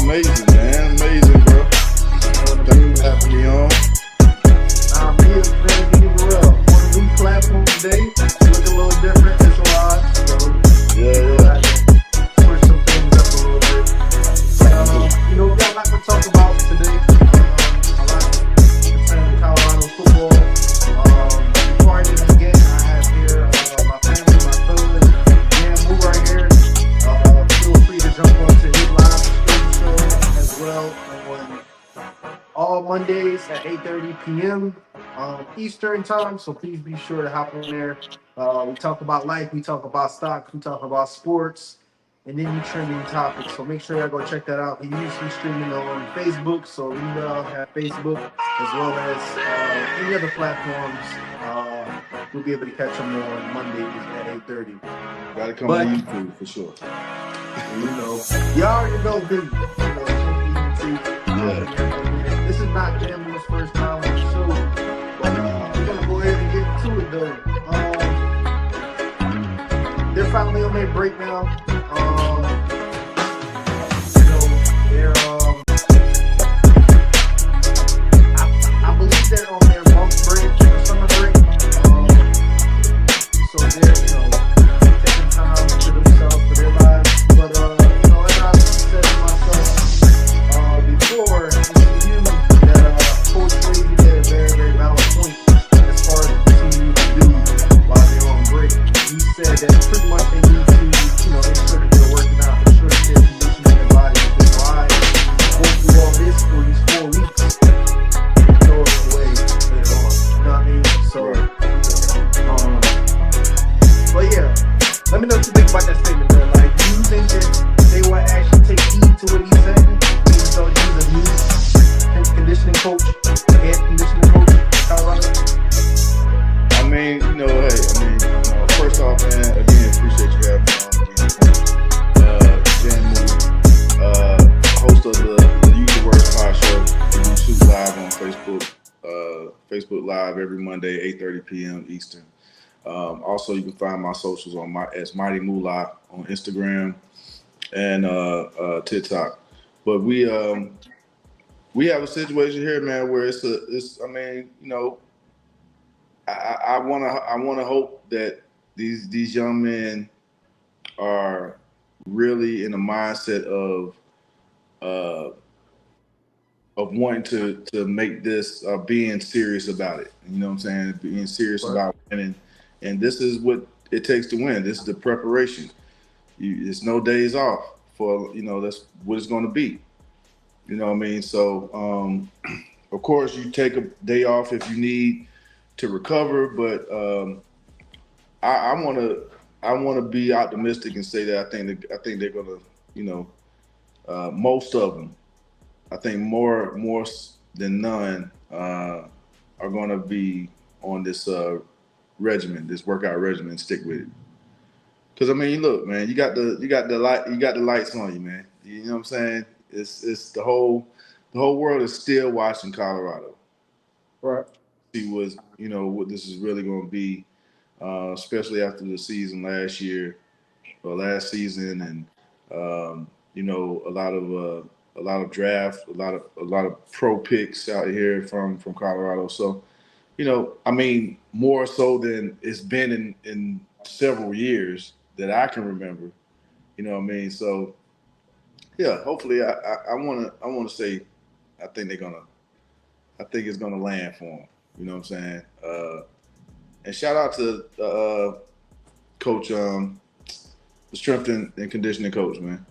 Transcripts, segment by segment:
Amazing, man. Amazing, bro. Thanks for having me on. I'm here, man. Be real. On a new platform today. Look a little different. It's a lot. So, Yeah. push some things up a little bit. We got a lot to talk about today. A lot concerning Colorado football. Before I even begin, I have here my family, my cousins, Jammoo right here. Feel free to jump on to his live stream show as well on all Mondays at 8:30 p.m. Eastern time. So please be sure to hop on there. We talk about life, we talk about stocks, we talk about sports, and any trending topics. So make sure y'all go check that out. He usually streaming on Facebook, so you have Facebook as well as any other platforms. You'll be able to catch them on Mondays at 8:30. Gotta come on YouTube for sure. You already know, dude. This is not Jammoo's first time on the show. We're gonna go ahead and get into it though. They're finally on their break now. They're I believe they're on their month break or summer break. So they're taking time to themselves for their lives. But as I said to myself before, you that Coach Swasey made a very, very valid point as far as continue to do while they're on break. He said that pretty much they need to, ensure that they're working out, ensure that they're conditioning their body. Because why go through all this for these 4 weeks and throw it away later on? You know what I mean? So, but yeah, let me know what you think about that statement, though. Like, do you think that they will actually take heed to what he's saying, even though he's a new conditioning coach, head conditioning coach in Colorado? I mean, first off, man, again, appreciate you having me on again. Jammoo, host of the Use the Words Pod Show. We shoot live on Facebook Live every Monday, 8:30 p.m. Eastern. Also, you can find my socials on as Mighty Moolah on Instagram and TikTok. But we have a situation here, man, where I want to hope that these young men are really in the mindset of wanting to make this being serious about it. You know what I'm saying? Being serious about winning. And this is what it takes to win. This is the preparation. It's no days off for, that's what it's going to be. You know what I mean? So, of course, you take a day off if you need to recover, but I want to be optimistic and say that I think they're going to, most of them, I think more than none are going to be on this this workout regimen, stick with it. Because look, man, you got the lights on you, man. You know what I'm saying? It's the whole world is still watching Colorado. Right. See what this is really going to be, especially after the season last season, and a lot of draft, a lot of pro picks out here from Colorado. So, more so than it's been in several years that I can remember. You know what I mean? So, yeah, hopefully I want to say I think it's gonna land for them. You know what I'm saying? And shout out to Coach, the strength and conditioning coach, man.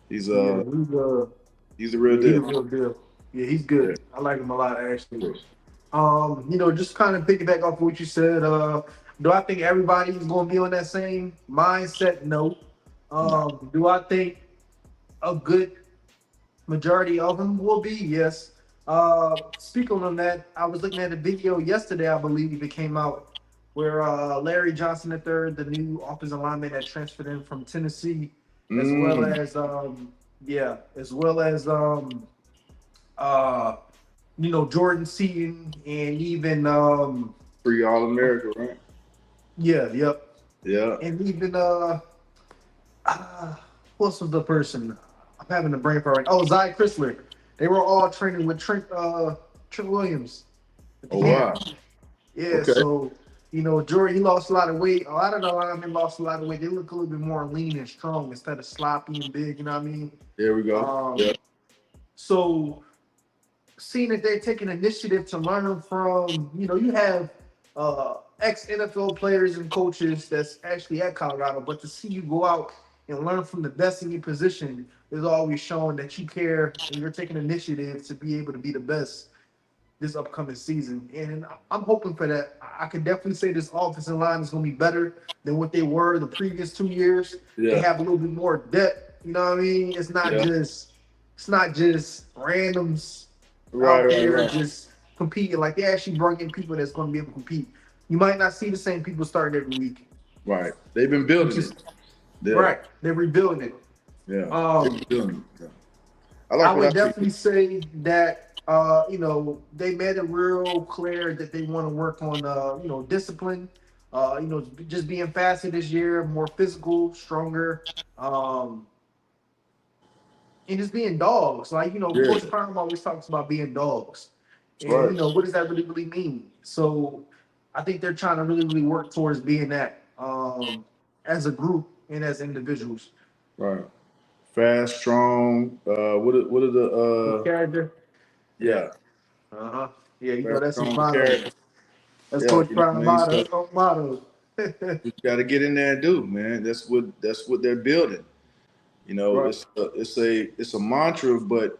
He's a real deal. Yeah, he's good. I like him a lot, actually. Just kind of piggyback off what you said. Do I think everybody's going to be on that same mindset? No. No. Do I think a good majority of them will be? Yes. Speaking on that, I was looking at a video yesterday, I believe it came out, where Larry Johnson III, the new offensive lineman that transferred in from Tennessee, as well Mm. as as well as uh, Jordan Seaton and even Free All America, right? yep, Yeah. and even uh what's the person? I'm having a brain fart right. Oh, Zy Chrysler. They were all training with Trent Williams at the Oh wow. camp. Yeah, Okay. so Jordan, he lost a lot of weight. A lot of the linemen lost a lot of weight. They look a little bit more lean and strong instead of sloppy and big. You know what I mean? There we go. Um, Yeah. so seeing that they're taking initiative to learn from, you have ex NFL players and coaches that's actually at Colorado, but to see you go out and learn from the best in your position is always showing that you care and you're taking initiative to be able to be the best this upcoming season. And I'm hoping for that. I can definitely say this offensive line is going to be better than what they were the previous 2 years. They Yeah. have a little bit more depth. You know what I mean? Yeah. It's not just randoms Right. out Right. there Right. just competing. Like they actually bring in people that's going to be able to compete. You might not see the same people starting every week. Right. They've been Which building is it. Yeah. right. They're rebuilding it. Yeah. They've Um, been building it. Yeah. I I like what would I see. definitely say that they made it real clear that they want to work on discipline, just being faster this year, more physical, stronger, um, and just being dogs. Like, Yeah. Coach Prime always talks about being dogs. And Right. what does that really mean? So I think they're trying to really work towards being that as a group and as individuals. Right. Fast, strong. What are the Character. Yeah. yeah. Uh-huh. Yeah, Fast, that's his strong motto. character. That's Yeah. Coach You know what Brown I mean? So motto. you got to get in there and do, man. That's what they're building. Right. It's a mantra, but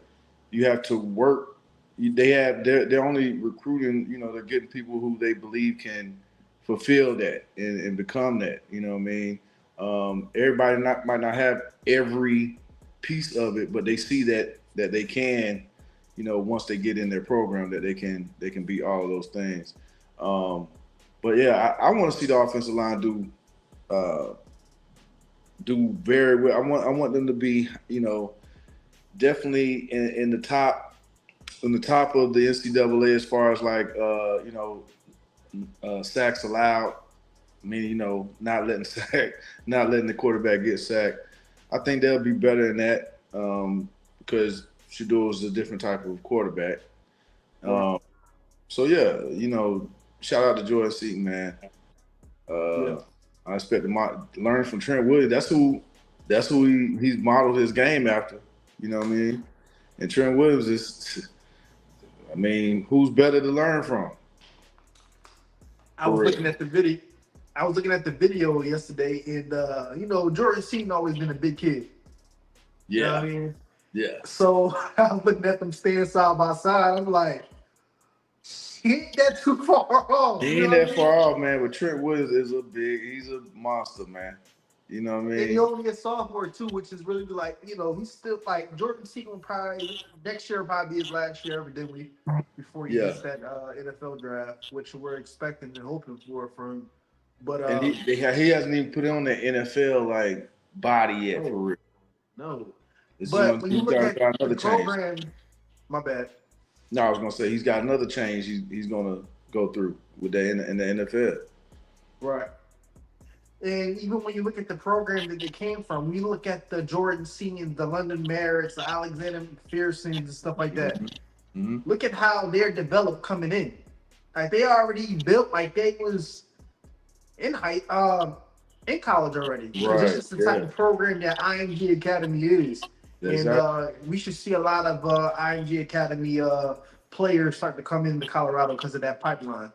you have to work. They're only recruiting. They're getting people who they believe can fulfill that and become that. You know what I mean? Everybody might not have every piece of it, but they see that they can. Once they get in their program, that they can be all of those things. Um, but yeah, I want to see the offensive line uh, do very well. I want them to be, definitely in the top of the NCAA as far as like sacks allowed. I mean, not letting not letting the quarterback get sacked. I think they'll be better than that because Shador is a different type of quarterback. Um, so yeah, shout out to Jordan Seaton, man. Yeah. I expect to learn from Trent Williams. That's who he's modeled his game after. You know what I mean? And Trent Williams is, I mean, who's better to learn from? I For was real. looking at the video. I was looking at the video yesterday, and Jordan Seaton always been a big kid. You know what Yeah, I mean? yeah. So I was looking at them standing side by side. I'm like, he ain't that too far off. He You ain't know what I that mean? far off, man. But Trent Williams he's a monster, man. You know what I And he mean? only a sophomore too, which is really like, he's still like Jordan Seaton probably next year will probably be his last year evidently before he Yeah. hits that NFL draft, which we're expecting and hoping for from him. But And he hasn't even put on the NFL like body yet for no, real. no. It's But when you he's look got, at got the another change. program, my bad. No, I was gonna say he's got another change he's gonna go through with that in the NFL. Right. And even when you look at the program that they came from, when you look at the Jordan Seniors, the London Merritts, the Alexander McPhersons, and stuff like that, Mm-hmm. look at how they're developed coming in. Like they already built like they was in in college already. Because Right. it's just the type of program that IMG Academy is. And Exactly. we should see a lot of IMG Academy players start to come into Colorado because of that pipeline.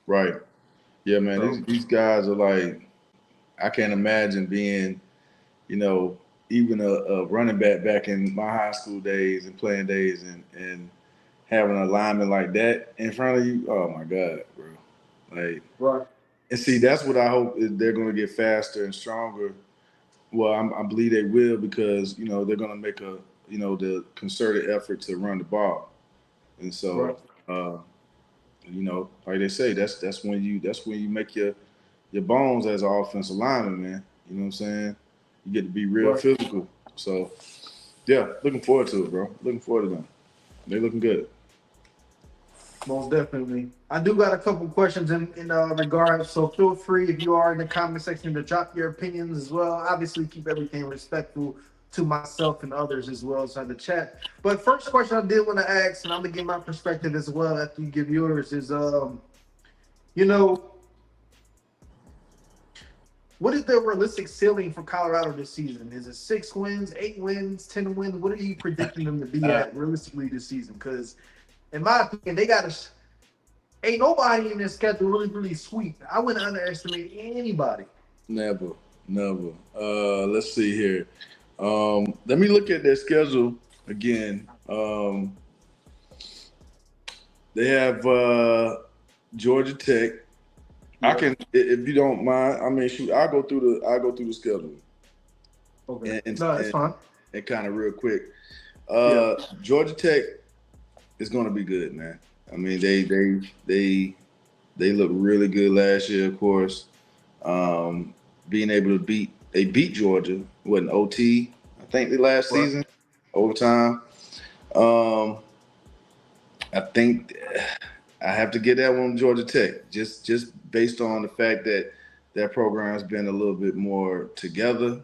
Right. Yeah, man. So These guys are like, I can't imagine being, even a running back in my high school days and playing days, and having a lineman like that in front of you. Oh my God, bro! Like, Right. and see, that's what I hope is they're going to get faster and stronger. Well, I believe they will because they're going to make the concerted effort to run the ball, and Right. so like they say, that's when you make your bones as an offensive lineman, man. You know what I'm saying? You get to be real Right. physical. So yeah, looking forward to it, bro. Looking forward to them. They looking good. Most definitely. I do got a couple questions in regards, so feel free if you are in the comment section to drop your opinions as well. Obviously, keep everything respectful to myself and others as well inside the chat. But first question I did want to ask, and I'm gonna give my perspective as well after you give yours, is you know, what is the realistic ceiling for Colorado this season? Is it 6 wins, 8 wins, 10 wins? What are you predicting them to be at realistically this season? Because in my opinion, they got to. Ain't nobody in this schedule really sweet. I wouldn't underestimate anybody. Never, never. Let's see here. Let me look at their schedule again. They have Georgia Tech. Yeah. I can, if you don't mind. I mean, shoot, I'll go through the schedule. Okay. And, No, that's fine. And kind of real quick. Yeah. Georgia Tech is going to be good, man. I mean, they looked really good last year, of course. Being able to beat Georgia, what, an OT, I think the last Right. season, overtime. I think I have to get that one with Georgia Tech, just based on the fact that that program's been a little bit more together.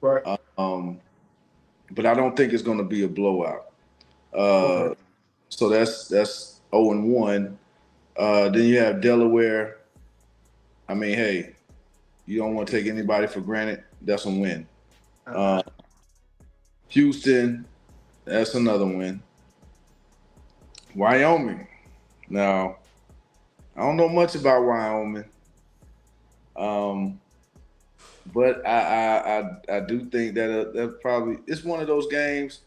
Right. But I don't think it's going to be a blowout. Okay. So that's 0-1. Then you have Delaware. I mean, hey, you don't want to take anybody for granted. That's a win. Houston, that's another win. Wyoming. Now, I don't know much about Wyoming, but I do think that probably it's one of those games.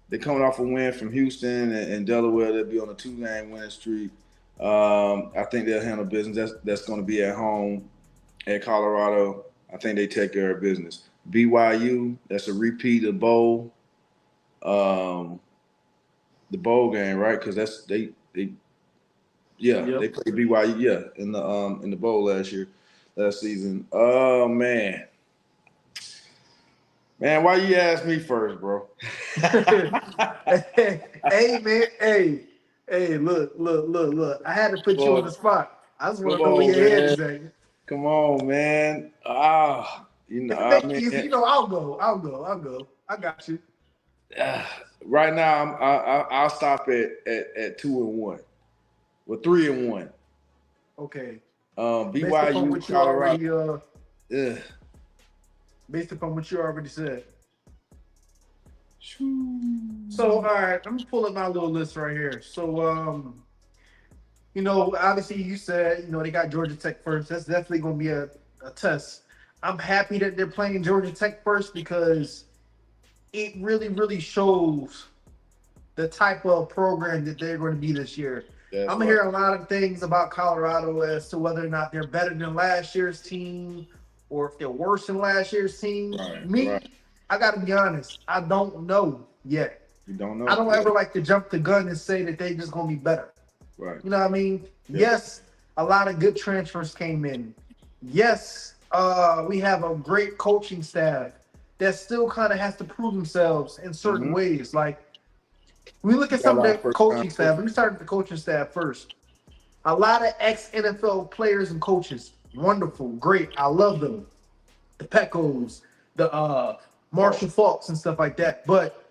They're coming off a win from Houston and Delaware. They'll be on a 2-game winning streak. I think they'll handle business. That's going to be at home at Colorado. I think they take care of business. BYU, that's a repeat of bowl, the bowl game, right? Because they played BYU, in the bowl last season. Oh man, why you ask me first, bro? Hey man, hey, look. I had to put you on the spot. I just want to know where your head is at. Come on, man. Make it easy. I'll go. I got you. Right now, I'll stop at 2-1. Well, 3-1. Okay. BYU, Colorado. Based upon what you already said. So, all right, I'm gonna pull up my little list right here. So, obviously you said, they got Georgia Tech first. That's definitely gonna be a test. I'm happy that they're playing Georgia Tech first because it really shows the type of program that they're going to be this year. I'm gonna hear a lot of things about Colorado as to whether or not they're better than last year's team or if they're worse than last year's team. I gotta be honest, I don't know yet. You don't know? I don't ever like to jump the gun and say that they just gonna be better. Right. You know what I mean? Yeah. Yes, a lot of good transfers came in. Yes, we have a great coaching staff that still kind of has to prove themselves in certain ways. Like, we look at some of the coaching staff. Let me start with the coaching staff first. A lot of ex-NFL players and coaches. Wonderful, great. I love them. The Peckos, the Marshall Falks and stuff like that. But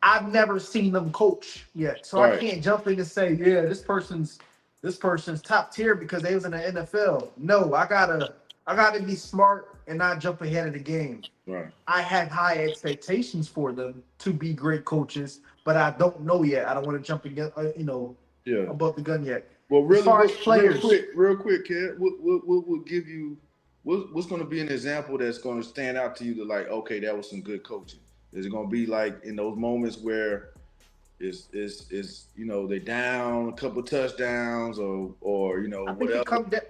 I've never seen them coach yet. So I can't jump in and say, yeah, this person's top tier because they was in the NFL. No, I gotta be smart and not jump ahead of the game. Right. I have high expectations for them to be great coaches, but I don't know yet. I don't want to jump again, above the gun yet. Well, really, as far as players, real quick, kid, what will give you what's going to be an example that's going to stand out to you to like, okay, that was some good coaching? Is it going to be like in those moments where Is they down a couple touchdowns or I think it whatever, come down.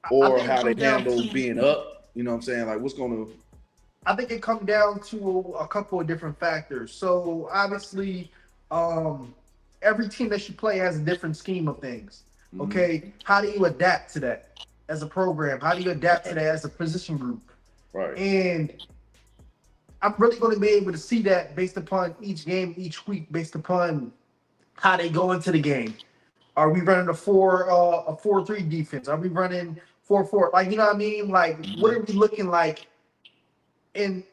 I or think it how they come down handle to. being up. You know what I'm saying? Like what's gonna. I think it come down to a couple of different factors. So obviously, um, every team that you play has a different scheme of things. Mm-hmm. Okay, how do you adapt to that as a program? How do you adapt to Right. that as a position group? Right. And I'm really going to be able to see that based upon each game, each week, based upon how they go into the game. Are we running a 4-3 defense? Are we running 4-4? Like, you know what I mean? Like, what are Mm-hmm. we looking like in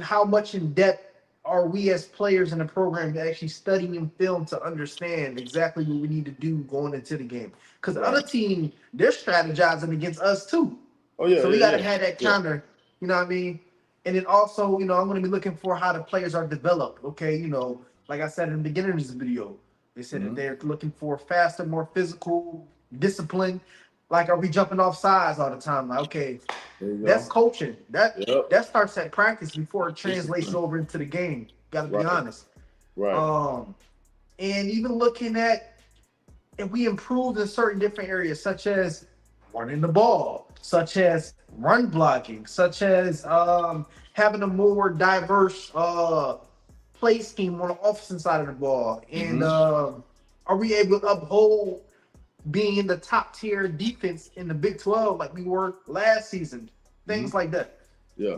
how much in depth are we as players in the program actually studying film to understand exactly what we need to do going into the game? Because the other Right. team, they're strategizing against us too. Oh yeah, So we yeah, got to yeah, have that yeah. counter, you know what I mean? And then also, I'm going to be looking for how the players are developed. Okay, like I said in the beginning of this video, they said that Mm-hmm. they're looking for faster, more physical, discipline. Like, are we jumping off sides all the time? Like, okay, There you that's go. coaching. That Yep. that starts at practice before it translates Discipline. over into the game. Got to be Right. honest. Right. Um, and even looking at if we improved in certain different areas, such as running the ball, such as run blocking, such as having a more diverse play scheme on the offensive side of the ball, and Mm-hmm. are we able to uphold being in the top tier defense in the Big 12 like we were last season? Mm-hmm. Things like that. Yeah.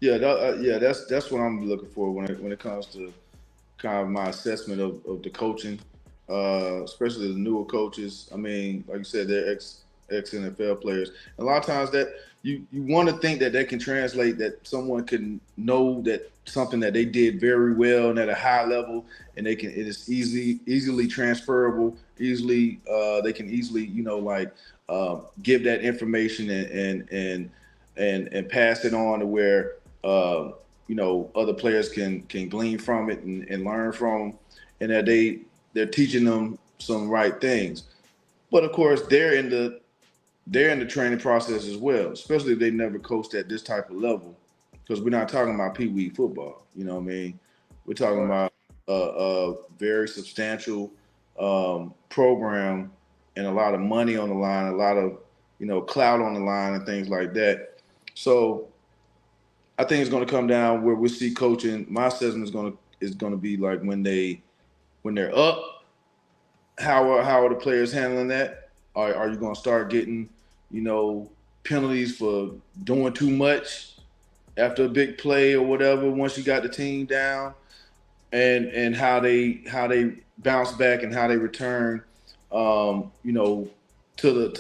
Yeah. Yeah. That's what I'm looking for when it comes to kind of my assessment of the coaching, especially the newer coaches. I mean, like you said, they're ex NFL players. A lot of times that you want to think that they can translate, that someone can know that something that they did very well and at a high level, and it is easily transferable. Easily, they can easily like give that information and pass it on to where. Other players can glean from it and learn from them, and that they're teaching them some right things. But of course, they're in the training process as well, especially if they never coached at this type of level, because we're not talking about pee wee football. You know what I mean? We're talking Right. about a very substantial program and a lot of money on the line, a lot of clout on the line, and things like that. So I think it's going to come down where we see coaching. My assessment is going to be like when they're up. How are the players handling that? Are you going to start getting penalties for doing too much after a big play or whatever once you got the team down, and how they bounce back and how they return, to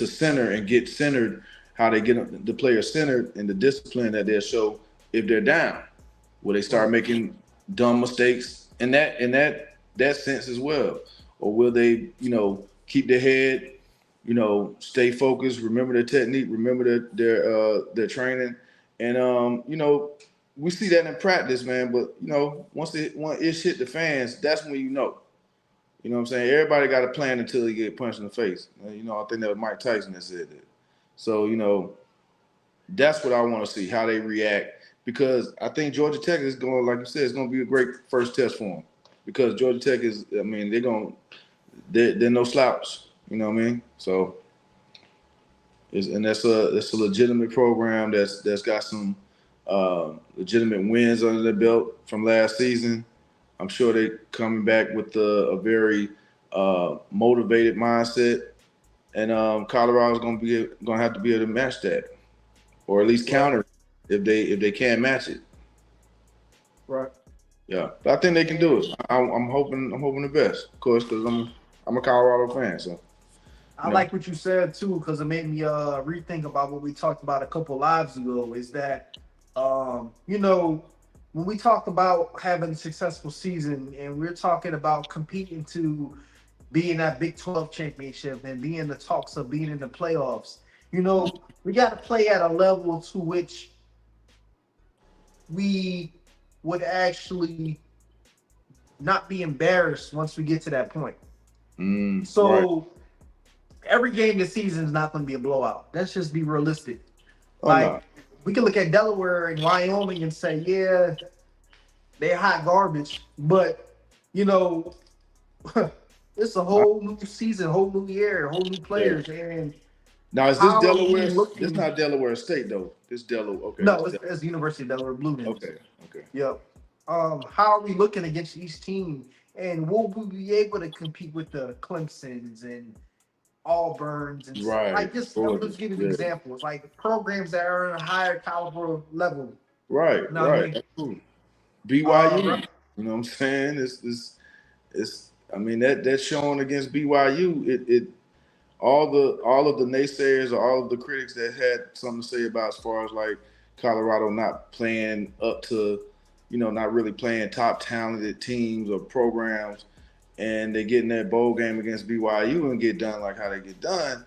center and get centered, how they get the players centered and the discipline that they'll show if they're down. Will they start Right. making dumb mistakes in that sense as well, or will they keep their head, stay focused, remember their technique, remember their training, and we see that in practice, man. But once it hit the fans, that's when you know. You know what I'm saying? Everybody got a plan until they get punched in the face. I think that was Mike Tyson that said that. So that's what I want to see, how they react, because I think Georgia Tech is going, like you said, it's going to be a great first test for them, because Georgia Tech is, I mean, they're no slouch. You know what I mean? So, and that's a legitimate program that's got some legitimate wins under their belt from last season. I'm sure they coming back with a very motivated mindset, and Colorado's gonna have to be able to match that, or at least Right. counter it if they can't match it. Right. Yeah, but I think they can do it. And I'm hoping the best, of course, because I'm a Colorado fan. So I you know, like what you said too, because it made me rethink about what we talked about a couple lives ago. Is that when we talk about having a successful season and we're talking about competing to be in that Big 12 championship and be in the talks of being in the playoffs, we got to play at a level to which we would actually not be embarrassed once we get to that point. right? So every game this season is not going to be a blowout. Let's just be realistic. Oh Like, no, we can look at Delaware and Wyoming and say, yeah, they're hot garbage, but you know, it's a whole new season, whole new year, whole new Yeah. players, and Now is this how are we Delaware? This looking? not Delaware State though. This Delaware. Okay. No, it's the University of Delaware Blue Devils. Okay. Okay. Yep. How are we looking against each team, and will we be able to compete with the Clemsons and Auburns and Right. like just I'm Georgia. just giving Yeah. examples, like programs that are in a higher caliber level. Right. Now, Right. Absolutely. BYU. right, You know what I'm saying? It's. I mean that's showing against BYU. It all of the naysayers or all of the critics that had something to say about as far as like Colorado not playing up to, not really playing top talented teams or programs, and they get in that bowl game against BYU and get done like how they get done.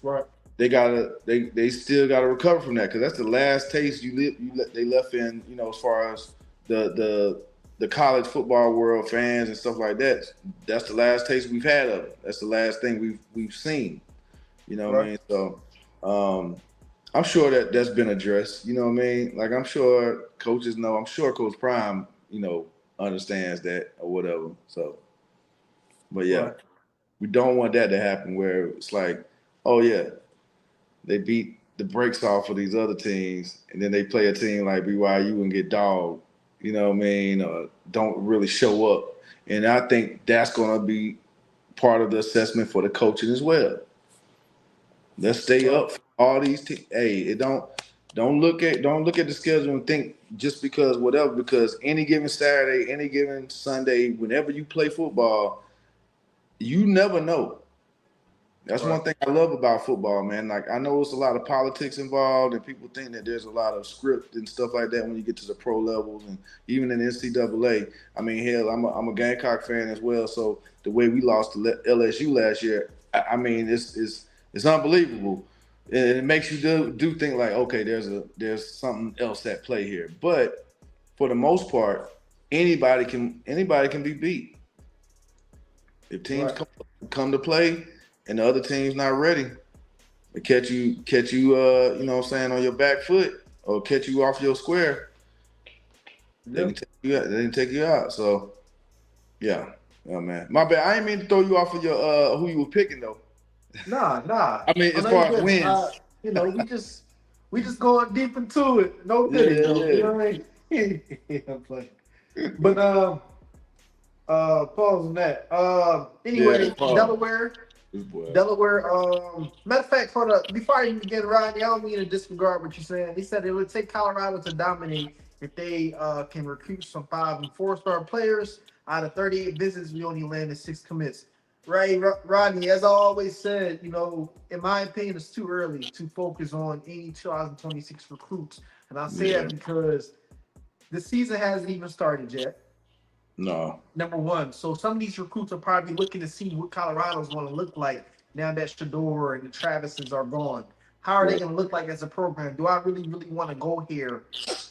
right, They still gotta recover from that because that's the last taste they left in, as far as the college football world fans and stuff like that. That's the last taste we've had of it. That's the last thing we've seen. You know what I right, mean? So I'm sure that's been addressed. You know what I mean? Like I'm sure coaches know. I'm sure Coach Prime, understands that or whatever. So, but yeah, right. we don't want that to happen where it's like, oh yeah, they beat the brakes off of these other teams, and then they play a team like BYU and get dogged. You know what I mean? Or don't really show up. And I think that's going to be part of the assessment for the coaching as well. Let's stay Right. up for all these teams. Hey, don't look at the schedule and think just because whatever. Because any given Saturday, any given Sunday, whenever you play football, you never know. That's Right. one thing I love about football, man. Like I know it's a lot of politics involved, and people think that there's a lot of script and stuff like that when you get to the pro levels, and even in NCAA. I mean, hell, I'm a Gamecock fan as well. So the way we lost to LSU last year, I mean, it's unbelievable, and it makes you do think like, okay, there's something else at play here. But for the most part, anybody can be beat if teams Right. come to play and the other team's not ready, they catch you you know what I'm saying, on your back foot or catch you off your square, they can Yep. take you out. They can take you out. So yeah. Yeah, man. My bad. I ain't mean to throw you off of your who you were picking though. Nah, nah. I mean I as know you far as good. wins. We just going deep into it. No Yeah, pity though. You yeah. know what I mean? I'm playing. But pause on that. Yeah, Anyway, pause. Delaware. This boy. Delaware. Matter of fact, before I even begin, Ryan, I don't mean to disregard what you're saying. He said it would take Colorado to dominate if they can recruit some 5 and 4-star players. Out of 38 visits, we only landed 6 commits. Right, Rodney. As I always said, in my opinion, it's too early to focus on any 2026 recruits, and I say Yeah. that because the season hasn't even started yet. No. Number one. So some of these recruits are probably looking to see what Colorado's going to look like now that Shador and the Travises are gone. How are they Right. going to look like as a program? Do I really, really want to go here?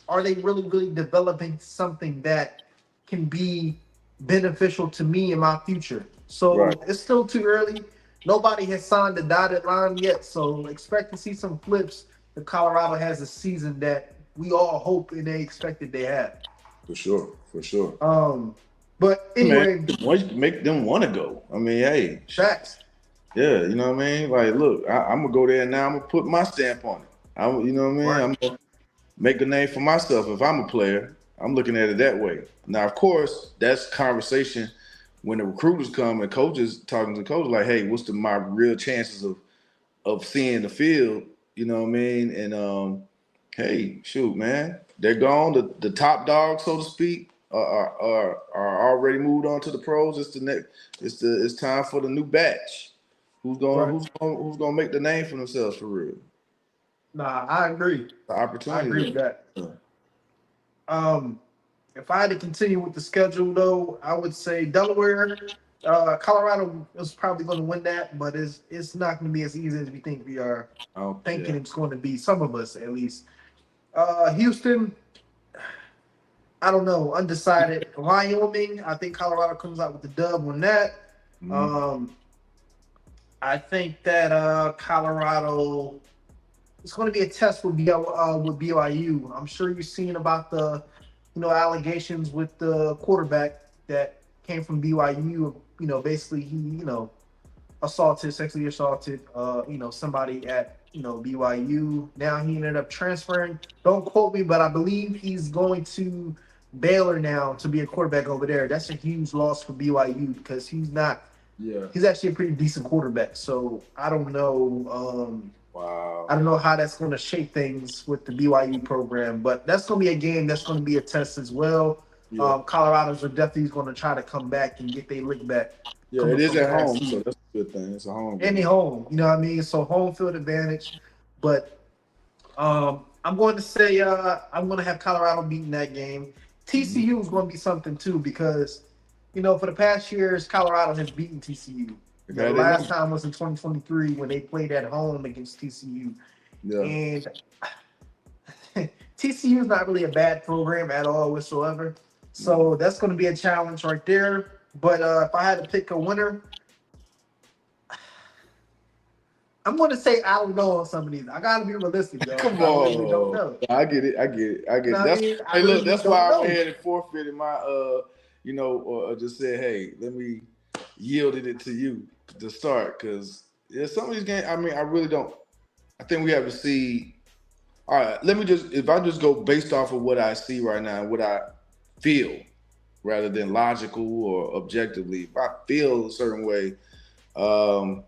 Are they really, really developing something that can be beneficial to me in my future? So Right. it's still too early. Nobody has signed the dotted line yet. So expect to see some flips if Colorado has a season that we all hope and they expected they had. For sure. For sure. But Man, anyway, once you make them want to go. I mean, hey, facts. yeah, you know what I mean? Like, look, I'm gonna go there now. I'm gonna put my stamp on it. You know what I mean? Right. I'm gonna make a name for myself. If I'm a player, I'm looking at it that way. Now, of course, that's conversation when the recruiters come and coaches talking to coaches like, hey, what's my real chances of seeing the field? You know what I mean? And hey, shoot, man, they're gone. The top dogs, so to speak, are already moved on to the pros. It's the next. It's time for the new batch. Right. Who's gonna make the name for themselves for real? Nah, I agree. The I agree with opportunity. that. Yeah. If I had to continue with the schedule, though, I would say Delaware, Colorado is probably going to win that, but it's not going to be as easy as we think we are thinking Yeah. it's going to be. Some of us, at least. Houston, I don't know, undecided. Wyoming, I think Colorado comes out with the dub on that. Mhm. I think that Colorado, it's going to be a test with BYU. I'm sure you've seen about the allegations with the quarterback that came from BYU. Basically he sexually assaulted somebody at BYU. Now he ended up transferring. Don't quote me, but I believe he's going to Baylor now to be a quarterback over there. That's a huge loss for BYU because he's not. Yeah. He's actually a pretty decent quarterback. So I don't know. Wow. I don't know how that's going to shape things with the BYU program, but that's going to be a game. That's going to be a test as well. Yeah. Colorado's are definitely going to try to come back and get their lick back. Yeah, it is at home, so that's a good thing. It's a home game. Any home, you know what I mean? So home field advantage. But I'm going to say I'm going to have Colorado beating that game. TCU is going to be something too because, for the past years, Colorado has beaten TCU. The last time was in 2023 when they played at home against TCU. Yeah. And TCU is not really a bad program at all whatsoever. So that's going to be a challenge right there. But if I had to pick a winner, I'm going to say I don't know on some of these. I got to be realistic, though. Come on. I really don't know. I get it. That's why I went ahead and forfeited my, or just said, hey, let me yielded it to you to start because some of these games, I really don't. I think we have to see. All right, if I just go based off of what I see right now, what I feel, rather than logical or objectively, if I feel a certain way, I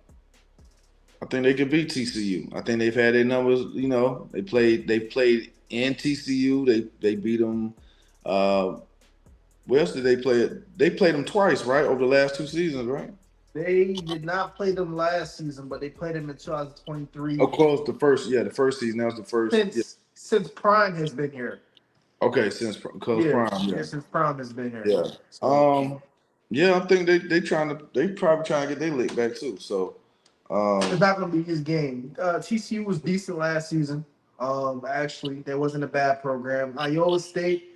think they can beat TCU. I think they've had their numbers. They played in TCU. They beat them. Where else did they play? They played them twice, right, over the last 2 seasons, right? They did not play them last season, but they played them in 2023. Oh, close the first season. That was the first since Prime has been here. Okay, since Prime. Yeah, since Prime has been here. Yeah. So, I think they probably trying to get their lick back too. So it's not going to be his game. TCU was decent last season. Actually, there wasn't a bad program. Iowa State,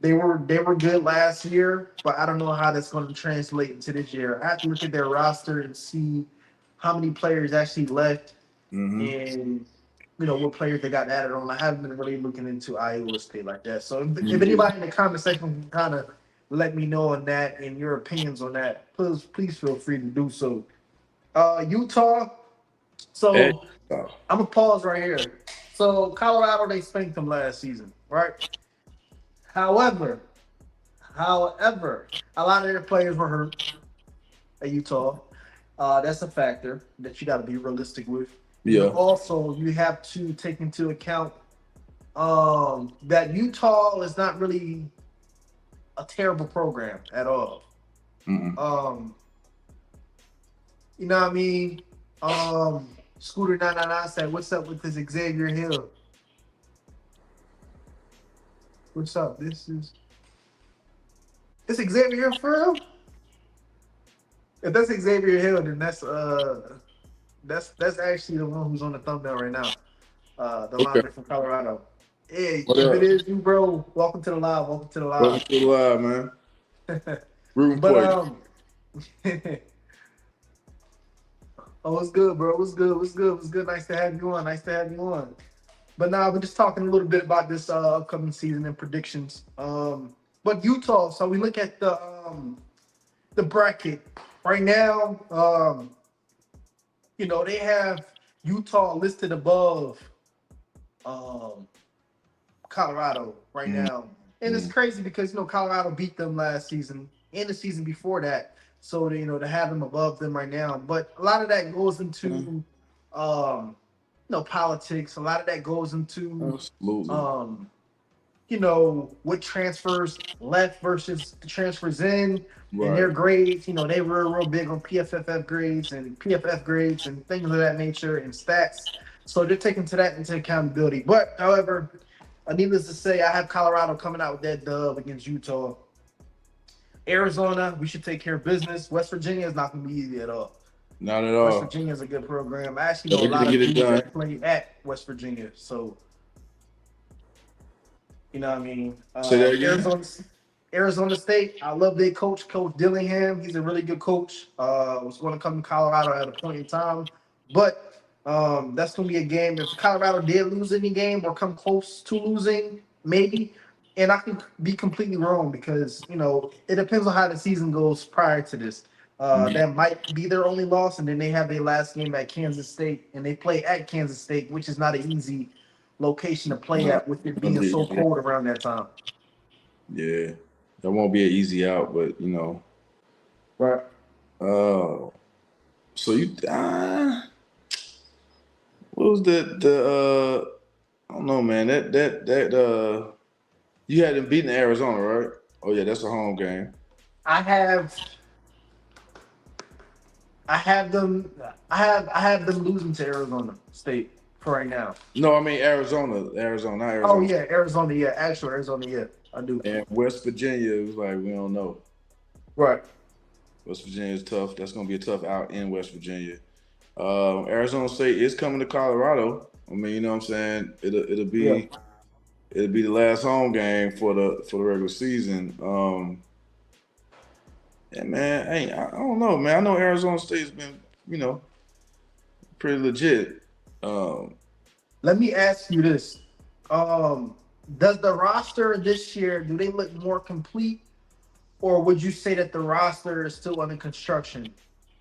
they were good last year, but I don't know how that's going to translate into this year. I have to look at their roster and see how many players actually left and what players they got added on. I haven't been really looking into Iowa State like that. So if anybody in the comment section can kind of let me know on that and your opinions on that, please feel free to do so. Utah. So I'm gonna pause right here. So Colorado, they spanked them last season, right? However, a lot of their players were hurt at Utah. That's a factor that you got to be realistic with. Yeah. Also, you have to take into account that Utah is not really a terrible program at all. You know what I mean? Scooter 999 said, "What's up with this Xavier Hill?" What's up? This Xavier Hill for real? If that's Xavier Hill, then that's actually the one who's on the thumbnail right now. The lineman from Colorado. Hey, if it is you, bro, welcome to the live. Welcome to the live, man. Rooting for you. Oh, what's good, bro? What's good? Nice to have you on. But now we're just talking a little bit about this upcoming season and predictions. But Utah, so we look at the bracket right now. They have Utah listed above Colorado right now. And it's crazy because Colorado beat them last season and the season before that. So to have them above them right now. But a lot of that goes into politics. A lot of that goes into what transfers left versus the transfers in and their grades. They were real big on PFF grades and things of that nature and stats. So they're taking that into accountability. But however, needless to say, I have Colorado coming out with that dub against Utah. Arizona, we should take care of business. West Virginia is not going to be easy at all. Not at all. West Virginia is a good program. I actually know a lot of people that play at West Virginia. So, you know what I mean? Arizona State, I love their coach, Coach Dillingham. He's a really good coach. Was going to come to Colorado at a point in time. But that's going to be a game. If Colorado did lose any game or come close to losing, maybe, and I can be completely wrong because it depends on how the season goes prior to this. Mhm. That might be their only loss, and then they have their last game at Kansas State, and they play at Kansas State, which is not an easy location to play No, at with it gonna being so be- cold around that time. yeah, that won't be an easy out, but Right. uh, so what was the I don't know, man. That you had them beating Arizona, right? Oh yeah, that's a home game. I have, I have them, I have them losing to Arizona State for right now. No, I mean Arizona, not Oh Arizona. yeah, Arizona, yeah, actual Arizona, yeah, I do. And West Virginia, it was like we don't know. Right. West Virginia is tough. That's gonna be a tough out in West Virginia. Arizona State is coming to Colorado. I mean, you know what I'm saying? Yeah. It'll be the last home game for the regular season. And man, hey, I don't know, man. I know Arizona State's been, you know, pretty legit. Um, Let me ask you this: um, Does the roster this year do they look more complete, or would you say that the roster is still under construction?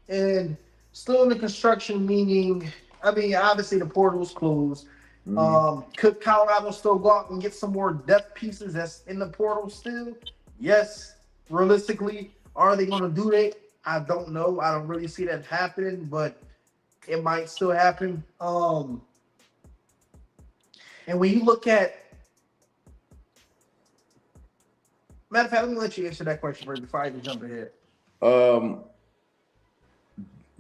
And still under construction meaning, I mean, obviously the portal's closed. mhm. Could Colorado still go out and get some more depth pieces that's in the portal still? Yes. Realistically, are they going to do that? I don't know. I don't really see that happening, but it might still happen. And when you look at, matter of fact, let me let you answer that question first before I even jump ahead. Um,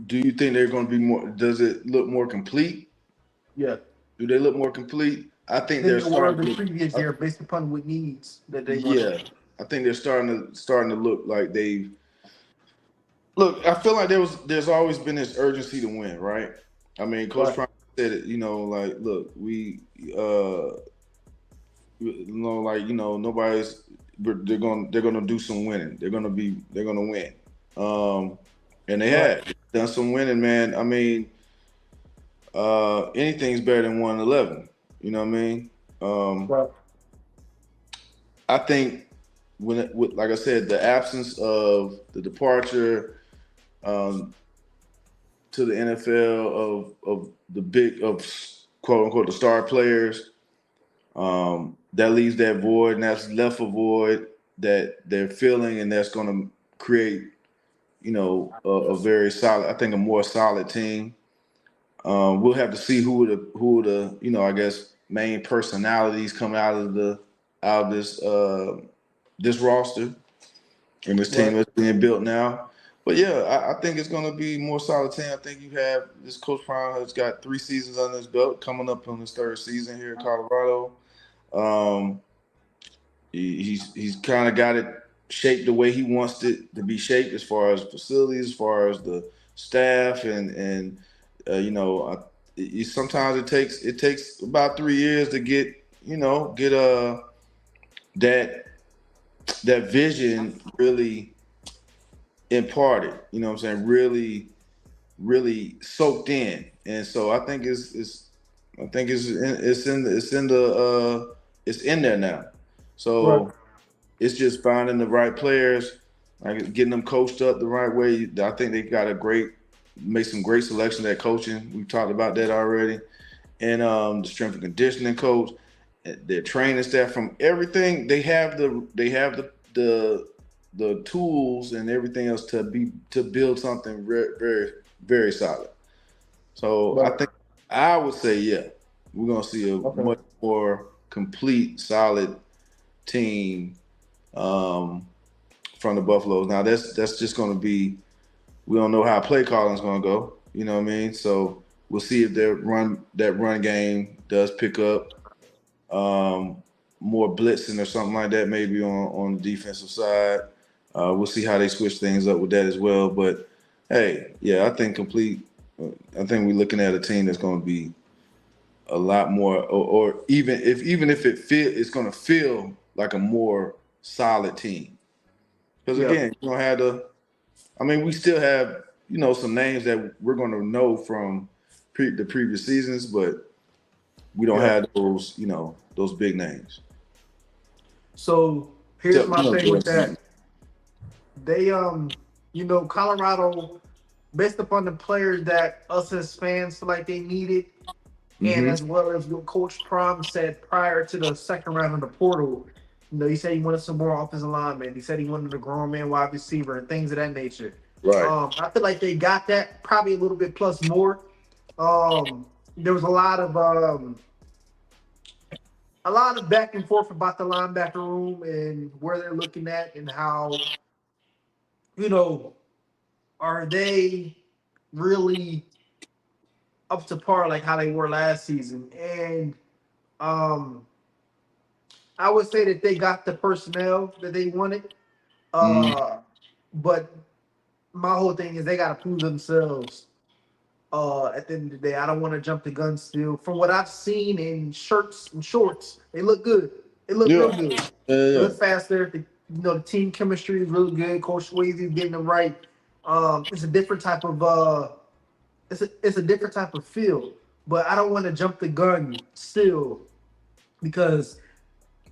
do you think they're going to be more? Does it look more complete? Yeah. Do they look more complete? I think Than they're they were starting the to. previous year based upon what needs that they want. Yeah, I think they're starting to look like they look. I feel like there's always been this urgency to win, right? I mean, Coach Right. Prime said it. Like, look, uh, nobody's. They're gonna do some winning. They're gonna win. Um, and they Right. have done some winning, man. I mean, anything's better than 1-11. You know what I mean? Um, Right. I think like I said, the absence of the departure um, to the NFL of the big of quote unquote the star players, that leaves that void, and that's left a void that they're filling, and that's going to create a very solid, I think a more solid team. We'll have to see who the I guess main personalities come out of this roster and this team Right. that's being built now. But yeah, I think it's going to be more solid team. I think you have this Coach Prime has got 3 seasons under his belt, coming up on his third season here in Colorado. Um, he's kind of got it shaped the way he wants it to be shaped, as far as facilities, as far as the staff, and sometimes it takes about 3 years to get that that vision really imparted. You know what I'm saying? Really, really soaked in. And so I think it's in there now. Right. So it's just finding the right players, like getting them coached up the right way. I think they got made some great selection at coaching. We talked about that already, and the strength and conditioning coach, their training staff, from everything they have the tools and everything else to build something very, very, very solid. So I Right. think I would say, yeah, we're gonna see a Okay. much more complete, solid team um, from the Buffaloes. Now that's just gonna be, we don't know how play calling is gonna go. You know what I mean? So we'll see if that run game does pick up. More blitzing or something like that, maybe on the defensive side. We'll see how they switch things up with that as well. But hey, yeah, I think complete. I think we're looking at a team that's going to be a lot more, or even if it's going to feel like a more solid team. Because Yeah. again, you don't have the. I mean, we still have some names that we're going to know from the previous seasons, but we don't Yeah. have those big names. So here's my No, thing go with ahead. that. They Colorado, based upon the players that us as fans feel like they needed, and Mm-hmm. as well as what Coach Prom said prior to the second round of the portal. He said he wanted some more offensive linemen. He said he wanted a grown man wide receiver and things of that nature. Right. I feel like they got that, probably a little bit plus more. There was a lot of back and forth about the linebacker room and where they're looking at and how, you know, are they really up to par like how they were last season? And um, I would say that they got the personnel that they wanted. Mm-hmm. But my whole thing is they got to prove themselves. At the end of the day, I don't want to jump the gun still. From what I've seen in shirts and shorts, they look good. They look real Yeah. good. They Yeah. look faster. The team chemistry is really good. Coach Swasey is getting them right. It's a different type of it's a different type of feel. But I don't want to jump the gun still because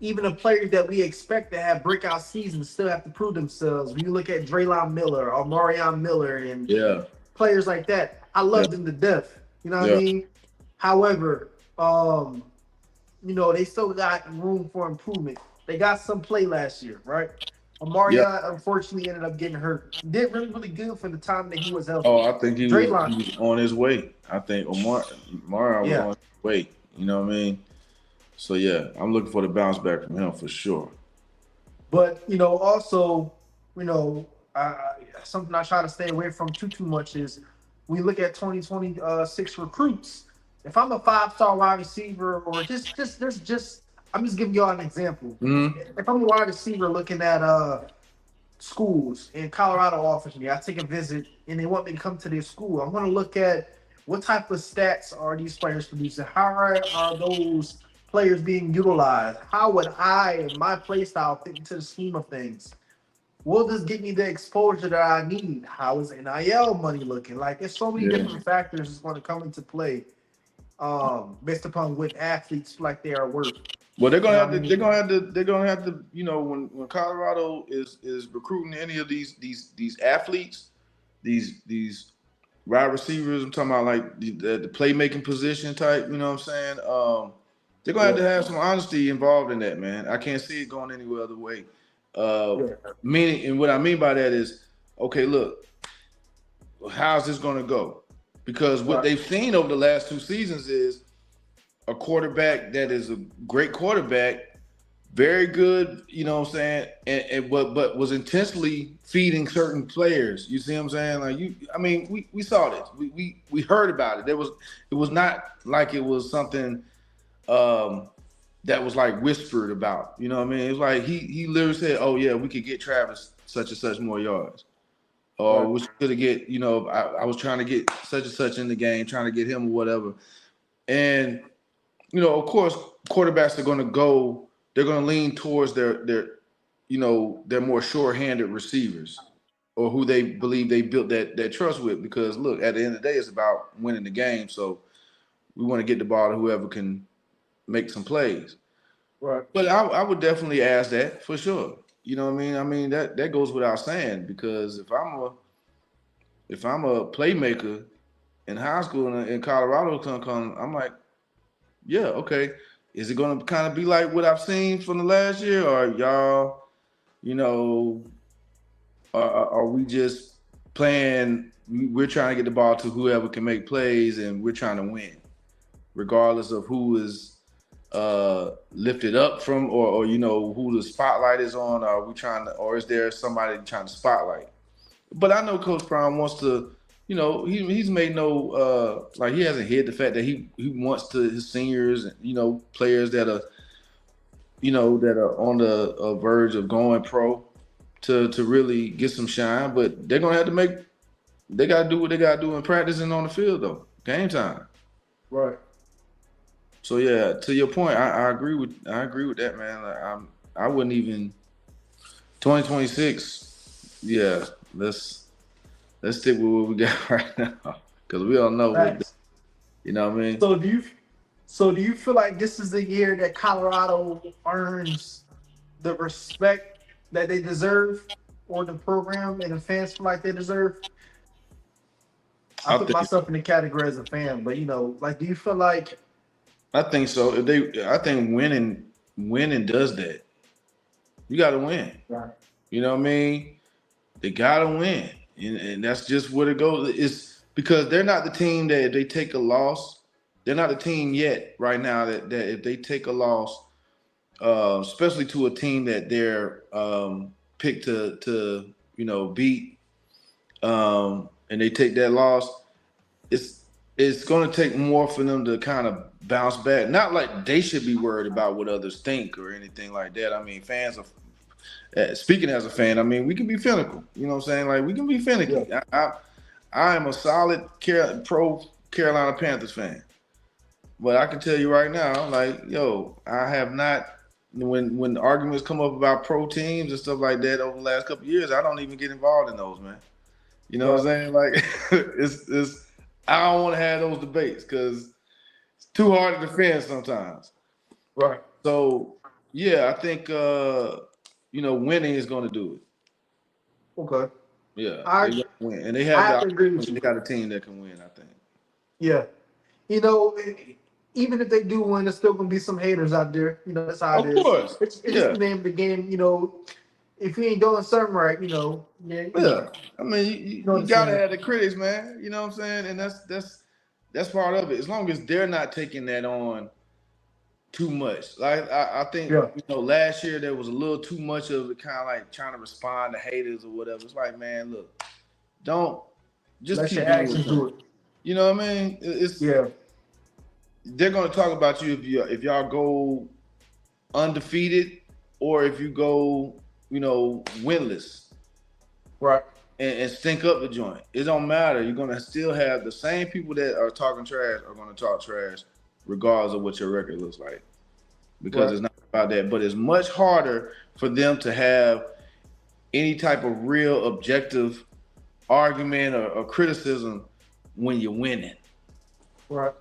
even the players that we expect to have breakout seasons still have to prove themselves. When you look at Draylon Miller or Marion Miller and Yeah. players like that, I Yeah. love them to death. You know what I Yeah. mean? However, they still got room for improvement. They got some play last year, right? Yeah. Marion unfortunately ended up getting hurt. Did really, really good for the time that he was Oh, healthy. I think Draylon, he was on his way. I think Omar was yeah. on his way. You know what I mean? So yeah, I'm looking for the bounce back from him for sure. But also, you know, I, something I try to stay away from too much is we look at 2026 recruits. If I'm a 5-star wide receiver, or I'm just giving y'all an example. Mm-hmm. If I'm a wide receiver looking at schools and Colorado offers me, I take a visit and they want me to come to their school. I'm going to look at what type of stats are these players producing. How are those players being utilized? How would I and my play style fit into the scheme of things? Will this get me the exposure that I need? How is NIL money looking? Like, there's so many Yeah. different factors that's going to come into play based upon what athletes feel like they are worth. Well, they're You gonna know have what I to. mean? They're gonna have to. When Colorado is recruiting any of these athletes, these wide receivers. I'm talking about like the playmaking position type. You know what I'm saying? They're gonna have Yeah, to have some honesty involved in that, man. I can't see it going any other way. Uh, yeah, Meaning, and what I mean by that is, okay, look, how's this gonna go? Because what right, they've seen over the last 2 seasons is a quarterback that is a great quarterback, very good, you know what I'm saying, and but was intentionally feeding certain players. You see what I'm saying? Like we saw this. We heard about it. It was not like it was something that was like whispered about. You know what I mean? It's like he literally said, "Oh yeah, we could get Travis such and such more yards." Or right, we should get, I was trying to get such and such in the game, trying to get him or whatever. And of course, quarterbacks are going to go. They're going to lean towards their more sure-handed receivers, or who they believe they built that trust with. Because look, at the end of the day, it's about winning the game. So we want to get the ball to whoever can make some plays. right, But I would definitely ask that for sure. You know what I mean? I mean that goes without saying, because if I'm a playmaker in high school in Colorado, I'm like, yeah, okay. Is it going to kind of be like what I've seen from the last year, or y'all, you know, are we just playing? We're trying to get the ball to whoever can make plays, and we're trying to win, regardless of who is lifted up from, or who the spotlight is on. Are we trying to, or is there somebody trying to spotlight? But I know Coach Brown wants to, he's made no like he hasn't hid the fact that he wants to his seniors, players that are on the verge of going pro to really get some shine. But they're gonna have to they gotta do what they gotta do in practice and on the field though. Game time. right. So yeah, to your point, I agree with that, man. Like, I wouldn't even 2026. Yeah, let's stick with what we got right now, because we all know what Facts. you know what I mean. So do you feel like this is the year that Colorado earns the respect that they deserve, or the program and the fans feel like they deserve? I I put think myself in the category as a fan, but like, do you feel like? I think so. I think winning does that. You got to win. Right. You know what I mean? They got to win, and that's just what it goes. It's because they're not the team that if they take a loss, they're not the team yet right now that if they take a loss, especially to a team that they're picked to beat, and they take that loss, it's going to take more for them to kind of bounce back. Not like they should be worried about what others think or anything like that. I mean, fans are speaking as a fan. I mean, we can be finical. You know what I'm saying? Like we can be finicky. Yeah. I am a solid pro Carolina Panthers fan, but I can tell you right now, like I have not. When arguments come up about pro teams and stuff like that over the last couple of years, I don't even get involved in those, man. You know what I'm saying? Like it's I don't want to have those debates because it's too hard to defend sometimes. Right. So yeah, I think winning is going to do it. Okay. Yeah, I they win, and I have to agree with you. They got a team that can win. I think. Yeah. Even if they do win, there's still gonna be some haters out there. That's how it is. Of course. It's just the name of the game. If you ain't doing something right, Yeah. I mean, you gotta have the critics, man. You know what I'm saying? And that's part of it. As long as they're not taking that on too much. Like I think last year there was a little too much of it, kind of like trying to respond to haters or whatever. It's like, man, look, don't just let keep your doing actions do it. You know what I mean? They're gonna talk about you if y'all go undefeated or if you go, winless. Right. And stink up the joint. It don't matter. You're gonna still have the same people that are talking trash are gonna talk trash regardless of what your record looks like. Because it's not about that. But it's much harder for them to have any type of real objective argument or criticism when you're winning. Right.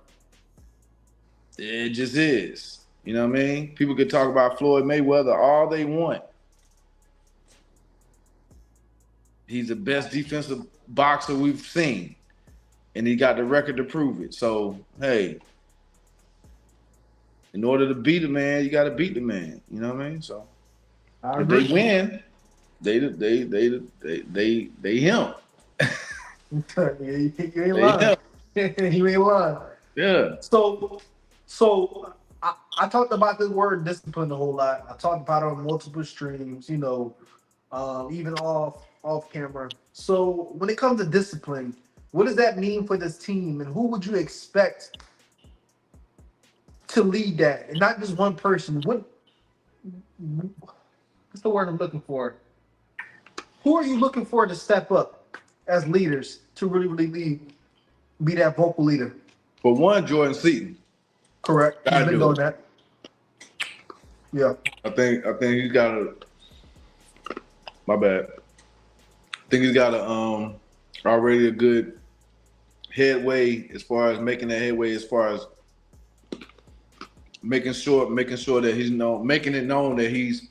It just is. You know what I mean? People could talk about Floyd Mayweather all they want. He's the best defensive boxer we've seen. And he got the record to prove it. So, hey, in order to beat a man, you got to beat the man. You know what I mean? So, if they win, they him. You ain't lying. You ain't lying. Yeah. So I talked about this word discipline a whole lot. I talked about it on multiple streams, even off camera. So when it comes to discipline, what does that mean for this team, and who would you expect to lead that? And not just one person. What's the word I'm looking for? Who are you looking for to step up as leaders to really lead, be that vocal leader? For one, Jordan Seaton. Correct. He's been doing that. Yeah. I think he's got a. My bad. I think he's got already a good headway as far as making that headway, as far as making sure that he's making it known that he's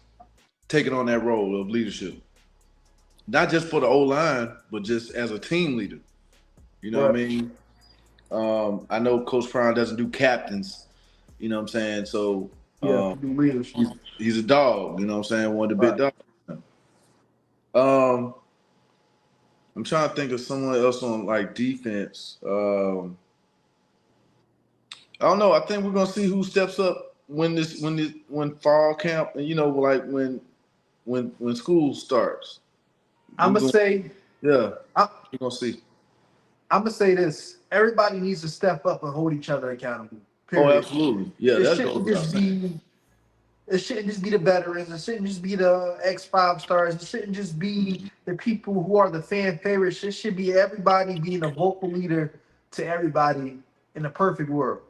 taking on that role of leadership. Not just for the O-line, but just as a team leader. You know what I mean? I know Coach Prime doesn't do captains, you know what I'm saying? So he's a dog, you know what I'm saying? One of the big dogs. I'm trying to think of someone else on like defense. I don't know. I think we're gonna see who steps up when fall camp and like when school starts. I'm gonna say, we're gonna see. I'm gonna say this: everybody needs to step up and hold each other accountable. Period. Oh, absolutely. Yeah, it shouldn't just be the veterans. It shouldn't just be the X5 stars. It shouldn't just be the people who are the fan favorites. It should be everybody being a vocal leader to everybody in a perfect world.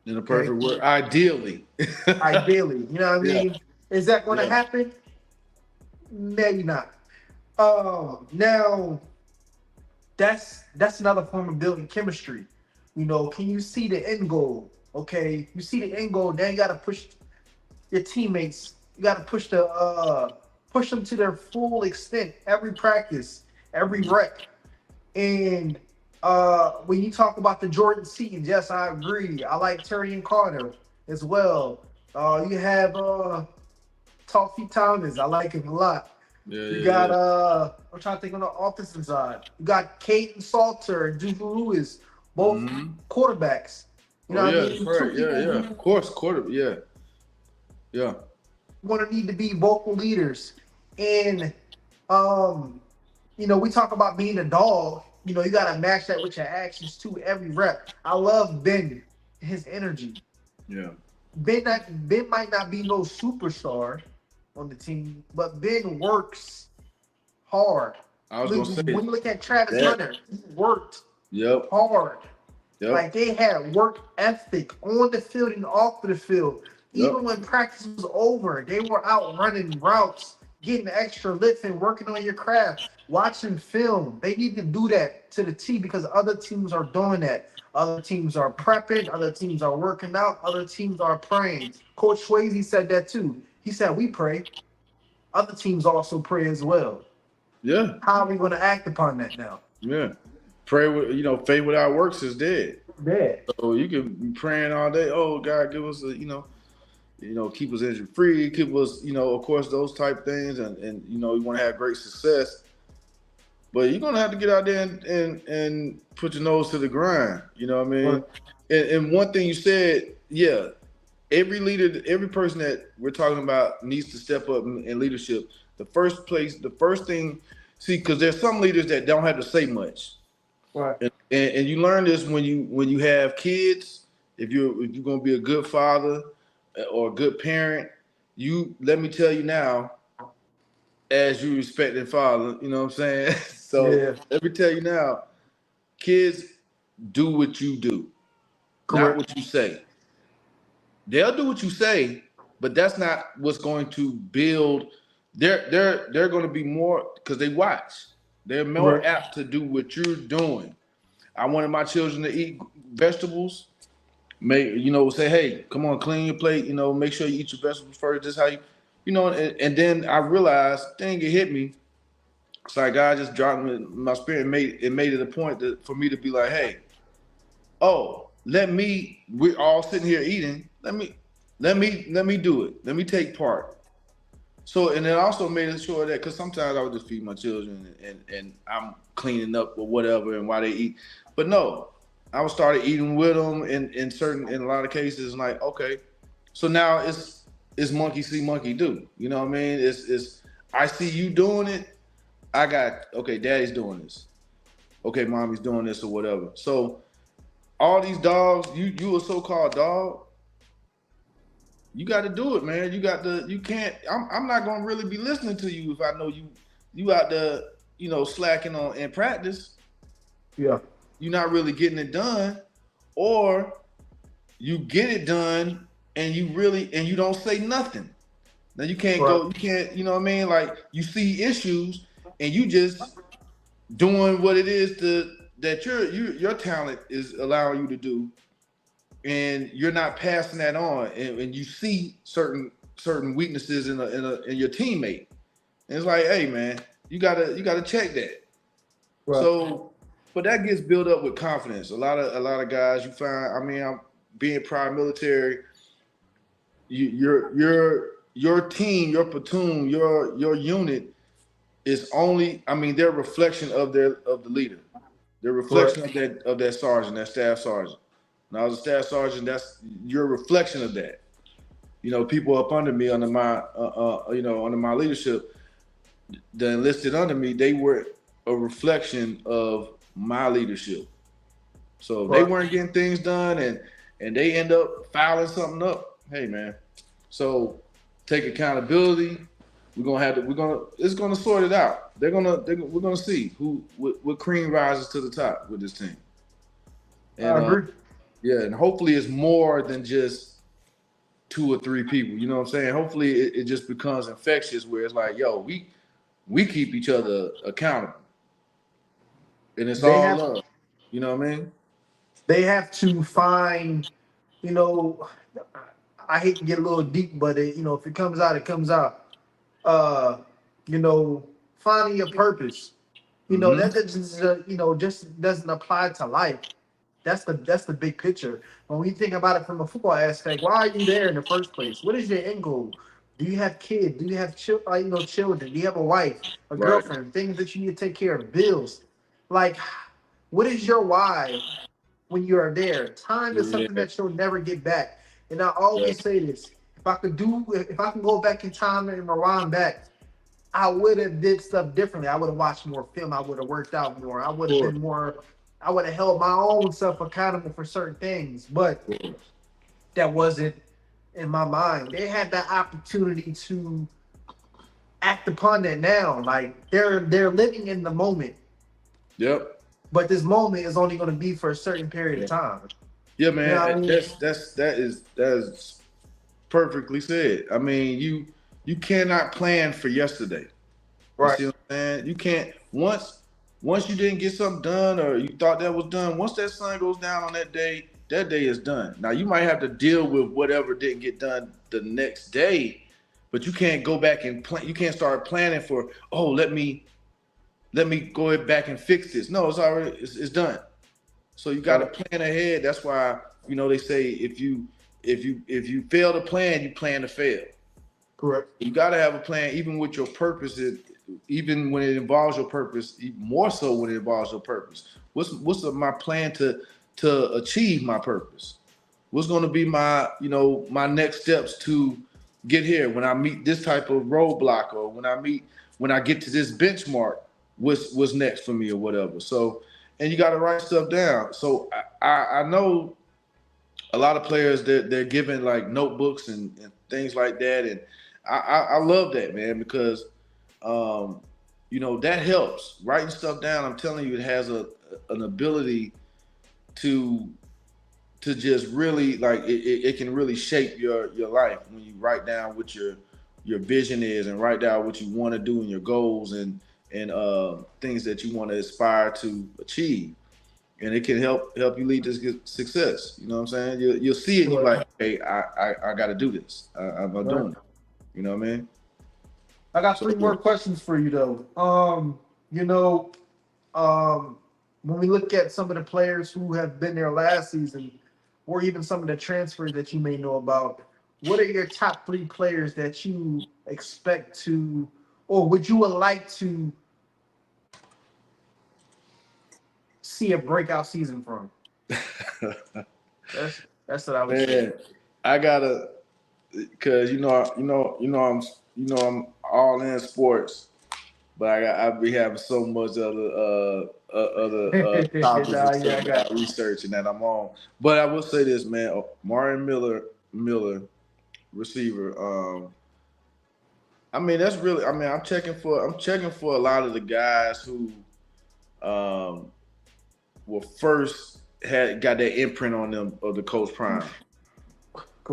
In a perfect world, ideally. Ideally, you know what I mean? Yeah. Is that going to happen? Maybe not. Now, that's another form of building chemistry. Can you see the end goal? Okay, you see the end goal. Now you got to push your teammates You got to push them to their full extent every practice, every rep. And when you talk about the Jordan Seatons, yes, I agree. I like Terry and Carter as well. You have Toffee Thomas. I like him a lot. Yeah, You yeah, got yeah. I'm trying to think on the offensive side. You got Caden Salter and Juju Lewis, both Mm-hmm. quarterbacks. You Oh know what I yeah, that's mean? Two right. Yeah, people yeah. who Of course, quarter. Yeah, yeah. want to need to be vocal leaders. And um, we talk about being a dog. You gotta match that with your actions too. Every rep. I love Ben, his energy. Yeah. Ben might not be no superstar on the team, but Ben works hard. I was Look, gonna say when you look at Travis that. Hunter, he worked Yep. hard. Yep. Like they had work ethic on the field and off of the field. Yep. Even when practice was over, they were out running routes, getting extra lifts and working on your craft, watching film. They need to do that to the T because other teams are doing that. Other teams are prepping, other teams are working out, other teams are praying. Coach Swasey said that too. He said, we pray. Other teams also pray as well. Yeah. How are we going to act upon that now? Yeah. Pray with faith without works is dead. Yeah. So you can be praying all day. Oh God, give us keep us injury free, keep us, of course, those type things, and you want to have great success. But you're gonna have to get out there and put your nose to the grind. You know what I mean? Right. And one thing you said, yeah, every leader, every person that we're talking about needs to step up in leadership. The first thing, see, because there's some leaders that don't have to say much. Right. And you learn this when you have kids. If you're gonna be a good father or a good parent, you let me tell you now, as you respecting father, you know what I'm saying? So Yeah. let me tell you now, kids do what you do, not Correct. what you say. They'll do what you say, but that's not what's going to build. They're going to be more because they watch. They're more Correct. apt to do what you're doing. I wanted my children to eat vegetables. Say, hey, come on, clean your plate. Make sure you eat your vegetables first. This is how and then I realized, dang, it hit me. It's like God just dropped me my spirit and made it a point for me to be like, hey, we're all sitting here eating. Let me do it. Let me take part. So, and it also made it sure that, because sometimes I would just feed my children and I'm cleaning up or whatever and while they eat. But no, I would start eating with them in a lot of cases. Like, okay, so now it's monkey see, monkey do. You know what I mean? It's I see you doing it. Okay, daddy's doing this. Okay, mommy's doing this or whatever. So all these dogs, you a so-called dog, you got to do it, man. You can't. I'm not gonna really be listening to you if I know you out there, slacking on in practice. Yeah. You're not really getting it done, or you get it done and you don't say nothing. Now you can't Right. go. You can't. You know what I mean? Like you see issues and you just doing what it is that your talent is allowing you to do, and you're not passing that on, and you see certain weaknesses in your teammate, and it's like, hey man, you gotta check that. Right. So, but that gets built up with confidence. A lot of guys you find. I mean, I'm being prior military. Your team, your platoon, your unit is only. I mean, they're a reflection of the leader. They're a reflection Right. of that sergeant, that staff sergeant. When I was a staff sergeant, that's your reflection of that. People up under me, under my leadership, the enlisted under me, they were a reflection of my leadership. So if they Right. weren't getting things done and they end up fouling something up, hey man. So take accountability. It's gonna sort it out. We're gonna see what cream rises to the top with this team. And I agree. yeah, and hopefully it's more than just 2 or 3 people. You know what I'm saying? Hopefully it just becomes infectious where it's like, yo, we keep each other accountable. And it's They all have love. You know what I mean? they have to find, you know, I hate to get a little deep, but if it comes out, it comes out. Uh, you know, finding your purpose. Mm-hmm. That just just doesn't apply to life. That's the big picture. When we think about it from a football aspect, why are you there in the first place? What is your end goal? Do you have kids? Do you have children? Do you have a wife, a Right. girlfriend, things that you need to take care of, bills? Like, what is your why when you are there? Time is something Yeah. that you'll never get back. And I Yeah. always say this: if I can go back in time and rewind back, I would have did stuff differently. I would have watched more film. I would have worked out more. I would have Of been more. I would have held my own self accountable for certain things, but course. that wasn't in my mind. They had that opportunity to act upon that now. Like they're living in the moment, Yep. but this moment is only going to be for a certain period of Yeah. time. Yeah, You know man. what I mean? That is perfectly said. I mean, you cannot plan for yesterday. You Right. see what I'm saying? You can't once you didn't get something done or you thought that was done. Once that sun goes down on that day is done. Now you might have to deal with whatever didn't get done the next day, but you can't go back and plan. You can't start planning for let me go back and fix this. No, it's done. So you got to Right. plan ahead. That's why they say if you fail to plan, you plan to fail. Correct. You got to have a plan, even with your purpose. Even when it involves your purpose, even more so when it involves your purpose. What's my plan to achieve my purpose? What's going to be my next steps to get here? When I meet this type of roadblock, or when I get to this benchmark, what's next for me or whatever. So, and you got to write stuff down. So I know a lot of players they're given like notebooks and things like that, and I love that, man, because that helps. Writing stuff down, I'm telling you, it has an ability to just really like it can really shape your life when you write down what your vision is and write down what you want to do and your goals and things that you want to aspire to achieve, and it can help you lead to success. You know what I'm saying? You'll see it and you're Correct. like, hey, I got to do this. I'm Right. doing it. You know what I mean? I got So three more questions for you though. You know, when we look at some of the players who have been there last season, or even some of the transfers that you may know about, what are your top three players that you expect to, or would you would like to see a breakout season from? That's what I would say. man, I gotta because I'm all in sports, but I be having so much other topics Nah, and yeah, stuff I that got I you. research and that I'm on. But I will say this, man, Marion Miller, receiver. I mean, that's really. I mean, I'm checking for a lot of the guys who um, were first had got that imprint on them of the Coach Prime.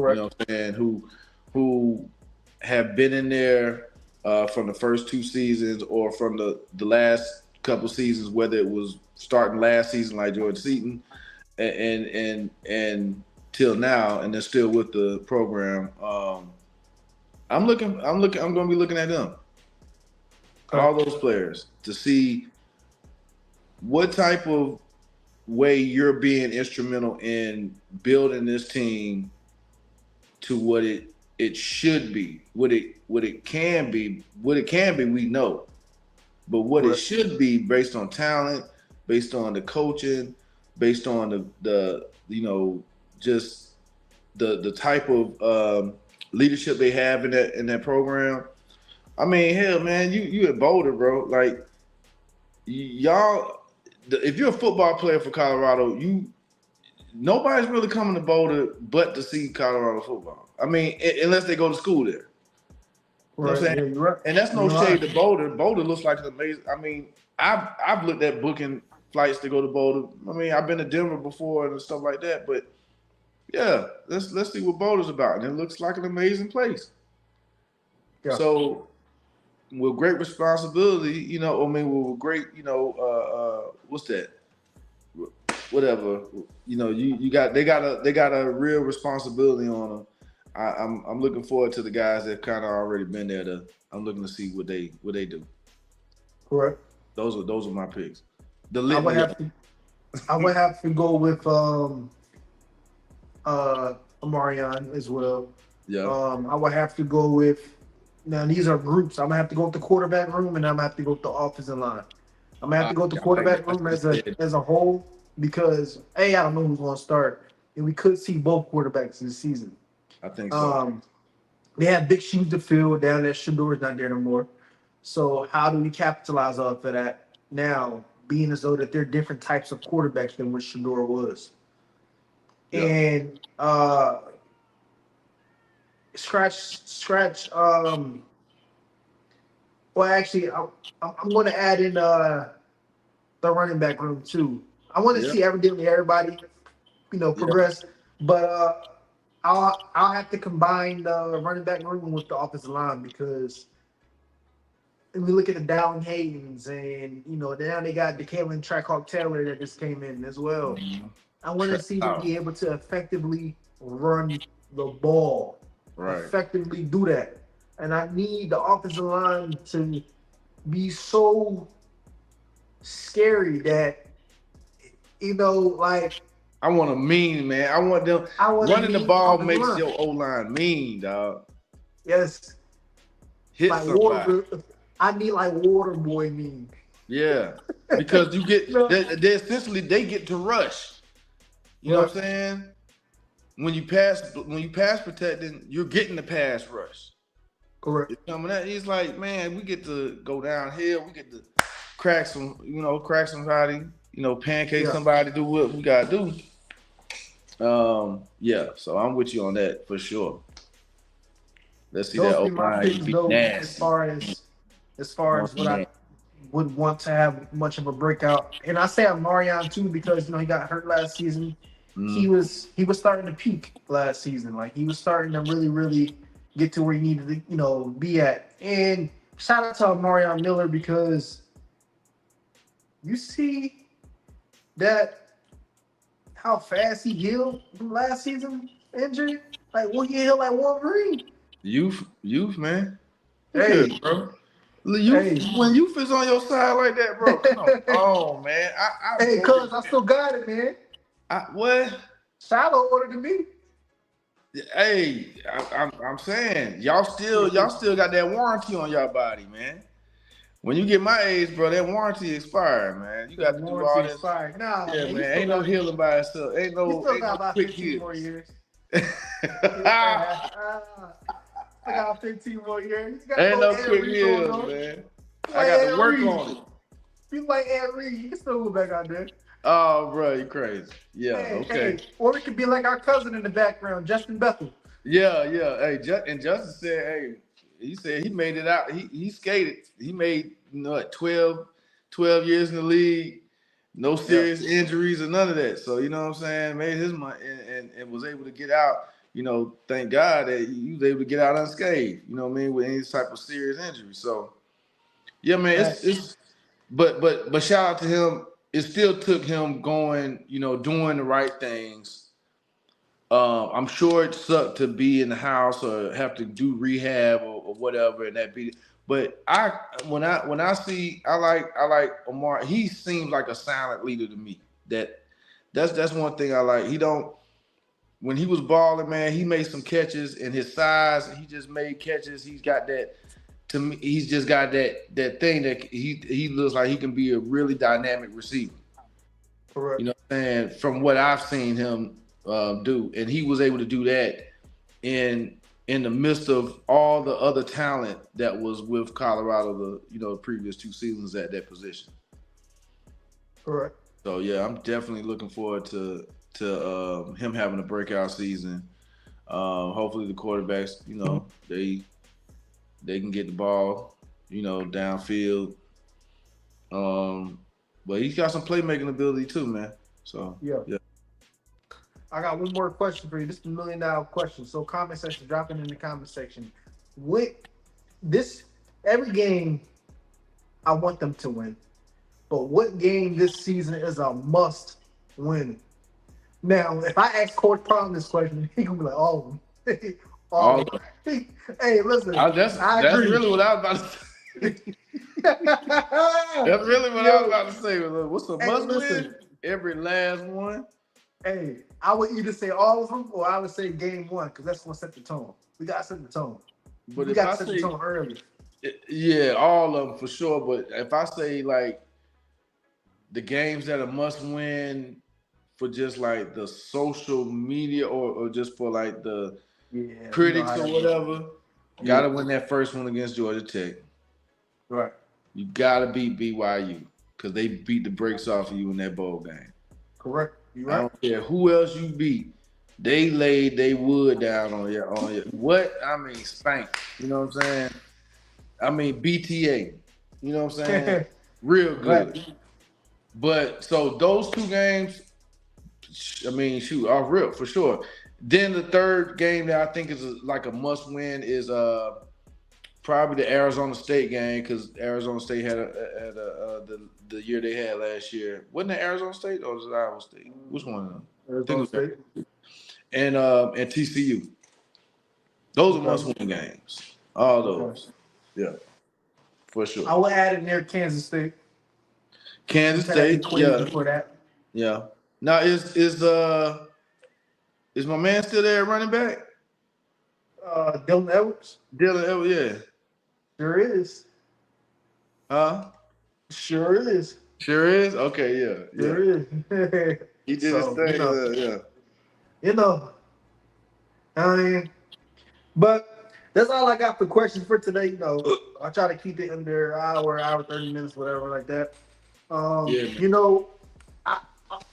You know Correct. what I'm saying? Who have been in there from the first two seasons or from the last couple seasons, whether it was starting last season like George Seaton and till now, and they're still with the program. I'm going to be looking at them, Okay. all those players, to see what type of way you're being instrumental in building this team to what it should be, what it can be, we know, but what it Correct. should be based on talent, based on the coaching, based on the just the type of leadership they have in that program. I mean, hell, man, you at Boulder, bro. Like y'all, if you're a football player for Colorado, nobody's really coming to Boulder but to see Colorado football. I mean, unless they go to school there. You know what I'm Right. saying? Yeah, you're right. And that's no You're right. shade to Boulder. Boulder looks like an amazing. I mean, I've looked at booking flights to go to Boulder. I mean, I've been to Denver before and stuff like that. But yeah, let's see what Boulder's about. And it looks like an amazing place. Yeah. So with great responsibility, I mean, with great, what's that? Whatever, you got they got a real responsibility on them. I'm looking forward to the guys that kind of already been there. I'm looking to see what they do. Correct. Those are my picks. The I would litany. have to I would have to go with Amarion as well. Yeah. I would have to go with now these are groups. I'm gonna have to go with the quarterback room and I'm gonna have to go with the offensive line. I'm gonna have to go with the quarterback room as a whole because I don't know who's gonna start. And we could see both quarterbacks this season. I think so. They have big shoes to fill down there. Shador's not there no more. So how do we capitalize off of that now, being as though that they're different types of quarterbacks than what Shador was? Yeah. And scratch. Well, actually, I'm going to add in the running back room too. I want to see everybody, progress. But I'll have to combine the running back room with the offensive line because if we look at the Dallin Hayden's and now they got the Kalen Trackhawk Taylor that just came in as well. Mm-hmm. I want to see them be able to effectively run the ball, effectively do that, and I need the offensive line to be scary that like. I want a mean man. I want them running the ball makes your O-line mean, dog. Yes. Hit like somebody. I need like water boy mean. Yeah. Because you get they essentially they get to rush. You know what I'm saying? When you pass protecting, you're getting the pass rush. Correct. It's like, man, we get to go downhill, we get to crack somebody. Pancake somebody, do what we gotta do. So I'm with you on that for sure. Let's see that O-line be nasty. As far as what I would want to have much of a breakout, and I say Amarion too because he got hurt last season. He was starting to peak last season. Like he was starting to really, really get to where he needed to be at. And shout out to Amarion Miller because you see that how fast he healed from last season injury. Like he healed like Wolverine. Youth, man. Hey, good, bro. When youth is on your side like that, bro. Come on. Oh man. Cuz I still got it, man. What? Shiloh ordered to me. Hey, I'm saying y'all still got that warranty on y'all body, man. When you get my age, bro, that warranty expired, man. You got to do all this. Expired. Nah, yeah, man. Ain't no healing by itself. Ain't no quick heals. More years. I got 15 more years. Ain't no quick heals, man. I got to work on it. You like Ed Reed, you can still go back out there. Oh, bro, you crazy. Yeah, okay. Hey. Or it could be like our cousin in the background, Justin Bethel. Yeah. Hey, and Justin said, hey, he said he made it out. He skated. He made 12 years in the league, no serious injuries or none of that. So you know what I'm saying, made his money and was able to get out. Thank God that he was able to get out unscathed. You know what I mean, with any type of serious injury. So yeah, man, but shout out to him. It still took him going, doing the right things. I'm sure it sucked to be in the house or have to do rehab or whatever, and that be. But when I see, I like Omar. He seems like a silent leader to me. That's one thing I like. When he was balling, man, he made some catches, and his size, he just made catches. He's got that. To me, he's just got that thing that he looks like he can be a really dynamic receiver. Correct. You know what I'm saying? From what I've seen him do, and he was able to do that in the midst of all the other talent that was with Colorado the previous 2 seasons at that position. Correct. So yeah, I'm definitely looking forward to him having a breakout season. Hopefully the quarterbacks, they can get the ball, downfield. But he's got some playmaking ability too, man. So yeah. I got one more question for you. This is $1 million question. So comment section, drop it in the comment section. Every game, I want them to win. But what game this season is a must win? Now, if I ask Coach Prime this question, he gonna be like, All of Hey, listen, that's I agree. really what I was about to say. That's really what I was about to say. What's a must win? Every last one. Hey, I would either say all of them or I would say game one because that's what set the tone. We got to set the tone. But we got to set the tone early. Yeah, all of them for sure. But if I say like the games that are must win for just like the social media or just for like the critics or whatever, gotta win that first one against Georgia Tech. Right. You gotta beat BYU because they beat the brakes off of you in that bowl game. Correct. You right. I don't care who else you beat. They laid they wood down on you. What? I mean, spank. You know what I'm saying? I mean, BTA. You know what I'm saying? Real good. Right. But so those two games, I mean, shoot, off rip for sure. Then the third game that I think is like a must win is probably the Arizona State game because Arizona State had the year they had last year. Wasn't it Arizona State or was it Iowa State? Which one of them? Arizona State. And TCU. Those are must-win games. All those. Yeah. For sure. I would add in there Kansas State. Kansas State. Yeah. Before that. Yeah. Now is my man still there running back? Dylan Edwards. Yeah. Sure is. Huh? Sure is. Sure is? Okay, yeah. Sure is. He did his thing. Yeah. You know. I mean, but that's all I got for questions for today. You know, I try to keep it under an hour, 30 minutes, whatever like that. You know,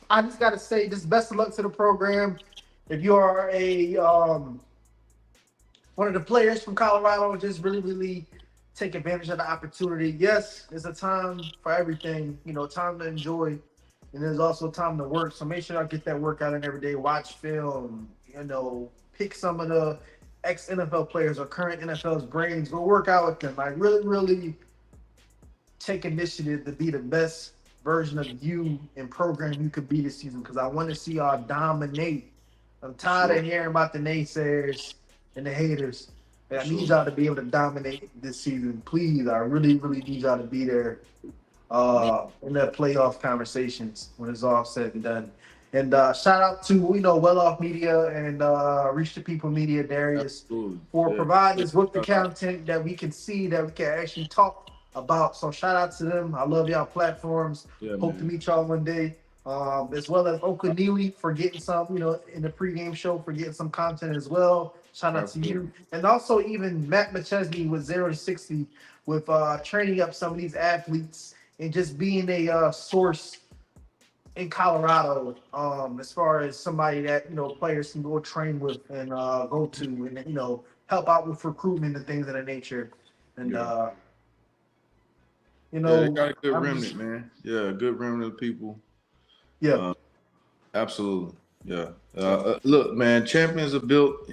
I just gotta say, just best of luck to the program. If you are a one of the players from Colorado, just really take advantage of the opportunity. Yes, there's a time for everything. You know, time to enjoy, and there's also time to work. So make sure I get that workout in every day. Watch film. You know, pick some of the ex-NFL players or current NFL's brains. Go work out with them. Like really take initiative to be the best version of you and program you could be this season because I want to see y'all dominate. I'm tired of hearing about the naysayers and the haters. I need y'all to be able to dominate this season. Please, I really need y'all to be there in the playoff conversations when it's all said and done. And shout out to, Well Off Media and Reach the People Media, Darius, for providing us with the content that we can see, that we can actually talk about. So shout out to them. I love y'all platforms. Hope to meet y'all one day. As well as Okanili for getting some, in the pregame show, for getting some content as well. Shout out to you. And also even Matt McChesney with 0 to 60 with training up some of these athletes and just being a source in Colorado, as far as somebody that, players can go train with and go to and, help out with recruitment and things of that nature. And, they got a good remnant, man. Yeah, a good remnant of people. Yeah. Absolutely. Yeah. Look, man, champions are built,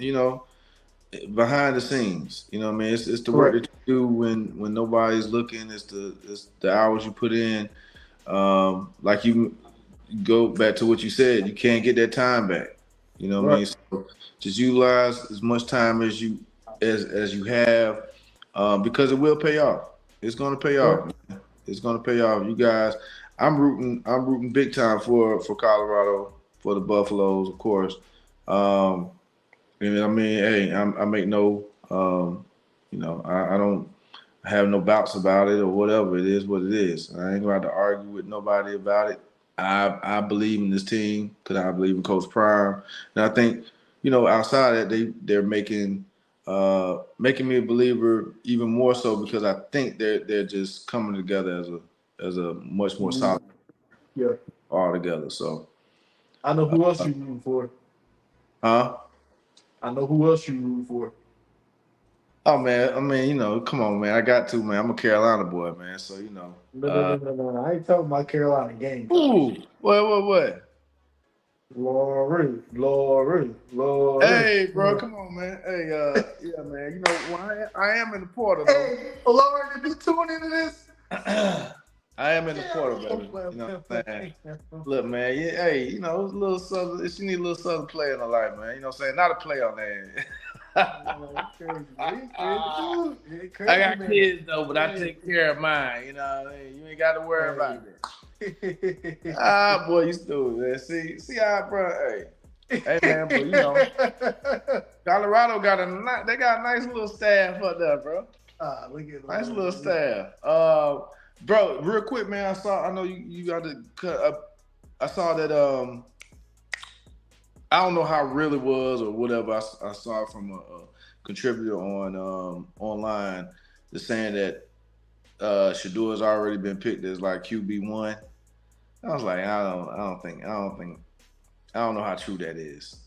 behind the scenes. It's the work that you do when nobody's looking. It's the hours you put in. Like you go back to what you said, you can't get that time back. You know what I mean? So just utilize as much time as you have, because it will pay off. It's gonna pay off. Man. It's gonna pay off. You guys, I'm rooting big time for Colorado, for the Buffaloes, of course. And I mean, hey, I make no, I don't have no doubts about it or whatever. It is what it is. I ain't going to argue with nobody about it. I believe in this team because I believe in Coach Prime, and I think, outside of that, they're making me a believer even more so because I think they're just coming together as a much more solid all together. So I know who else you rooting for. Huh? I know who else you rooting for. Oh man, I mean, come on, man. I got to, man. I'm a Carolina boy, man. So No. I ain't talking about Carolina games. Ooh, what? Glory. Hey, bro, come on, man. Hey, yeah, man. When I am in the portal, though. Hey, Lord, if you tune into this. I am in the portal, baby. You know what I'm saying? Look, man. Yeah, hey, it's a little southern. She need a little southern play in her life, man. You know what I'm saying? Not a play on that. Crazy. I got kids though, but I take care of mine. You know what I mean? You ain't got to worry about that. Boy, you stupid, man. See how, bro? Hey, man, but you know, Colorado got a nice little staff up there, bro. Nice little staff. Bro, real quick, man. I know you got to cut. I saw that. I don't know how real it was or whatever. I saw it from a contributor on online, just saying that Shador has already been picked as like QB1. I was like, I don't know how true that is.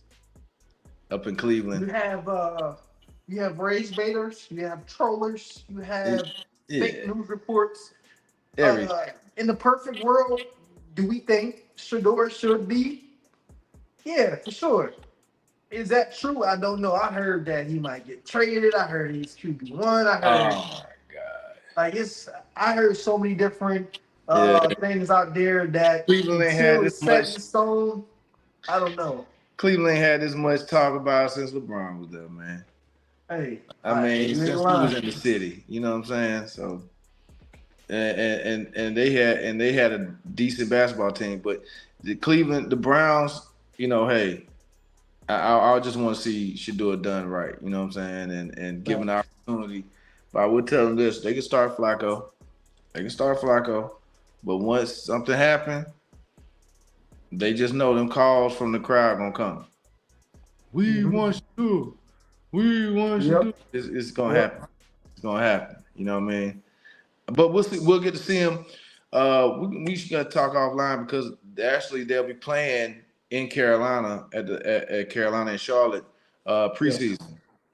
Up in Cleveland, you have race baiters, you have trollers, you have fake news reports. In the perfect world, do we think Shador should be? Yeah, for sure. Is that true? I don't know. I heard that he might get traded. I heard he's QB1. I heard. Oh my God! Like I heard so many different things out there that Cleveland ain't had this much. Set in stone. I don't know. Cleveland ain't had this much talk about since LeBron was there, man. Hey, I mean, since he was in the city, you know what I'm saying? So, and they had a decent basketball team, but the Browns, you know, hey, I just want to see Shador done right, you know what I'm saying, and given the opportunity. But I would tell them this: they can start Flacco, but once something happens, they just know them calls from the crowd gonna come. We want Shador. We want Shador. It's gonna happen. It's gonna happen. You know what I mean? But we'll see. We'll get to see him. We should gotta talk offline because actually they'll be playing in Carolina at Carolina and Charlotte preseason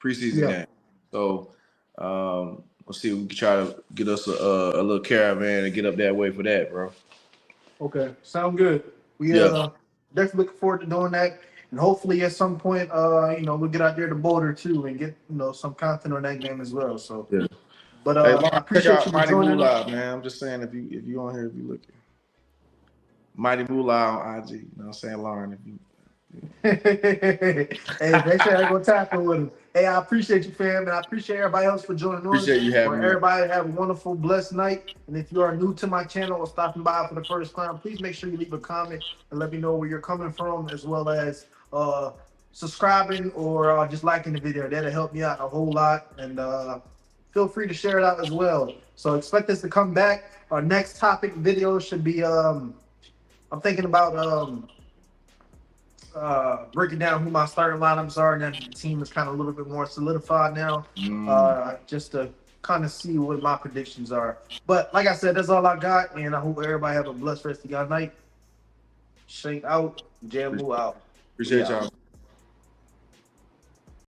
game. So we'll see if we can try to get us a little caravan and get up that way for that, bro. Okay, sound good. We definitely looking forward to doing that, and hopefully at some point, we'll get out there to Boulder too and get some content on that game as well. So, but hey, I appreciate you Mighty joining Moolah, man. I'm just saying if you on here, if you looking, Mighty Moolah on IG. You know what I'm saying, Lauren? If you hey, make sure I go tackle with him. Hey, I appreciate you, fam, and I appreciate everybody else for joining. Appreciate you having me. Everybody have a wonderful, blessed night. And if you are new to my channel or stopping by for the first time, please make sure you leave a comment and let me know where you're coming from, as well as subscribing or just liking the video. That'll help me out a whole lot. And feel free to share it out as well. So expect us to come back. Our next topic video should be I'm thinking about breaking down who my starting lineups are. Now the team is kind of a little bit more solidified now, just to kind of see what my predictions are. But like I said, that's all I got, and I hope everybody have a blessed rest of y'all night. Shank out, Jammoo out. Appreciate y'all.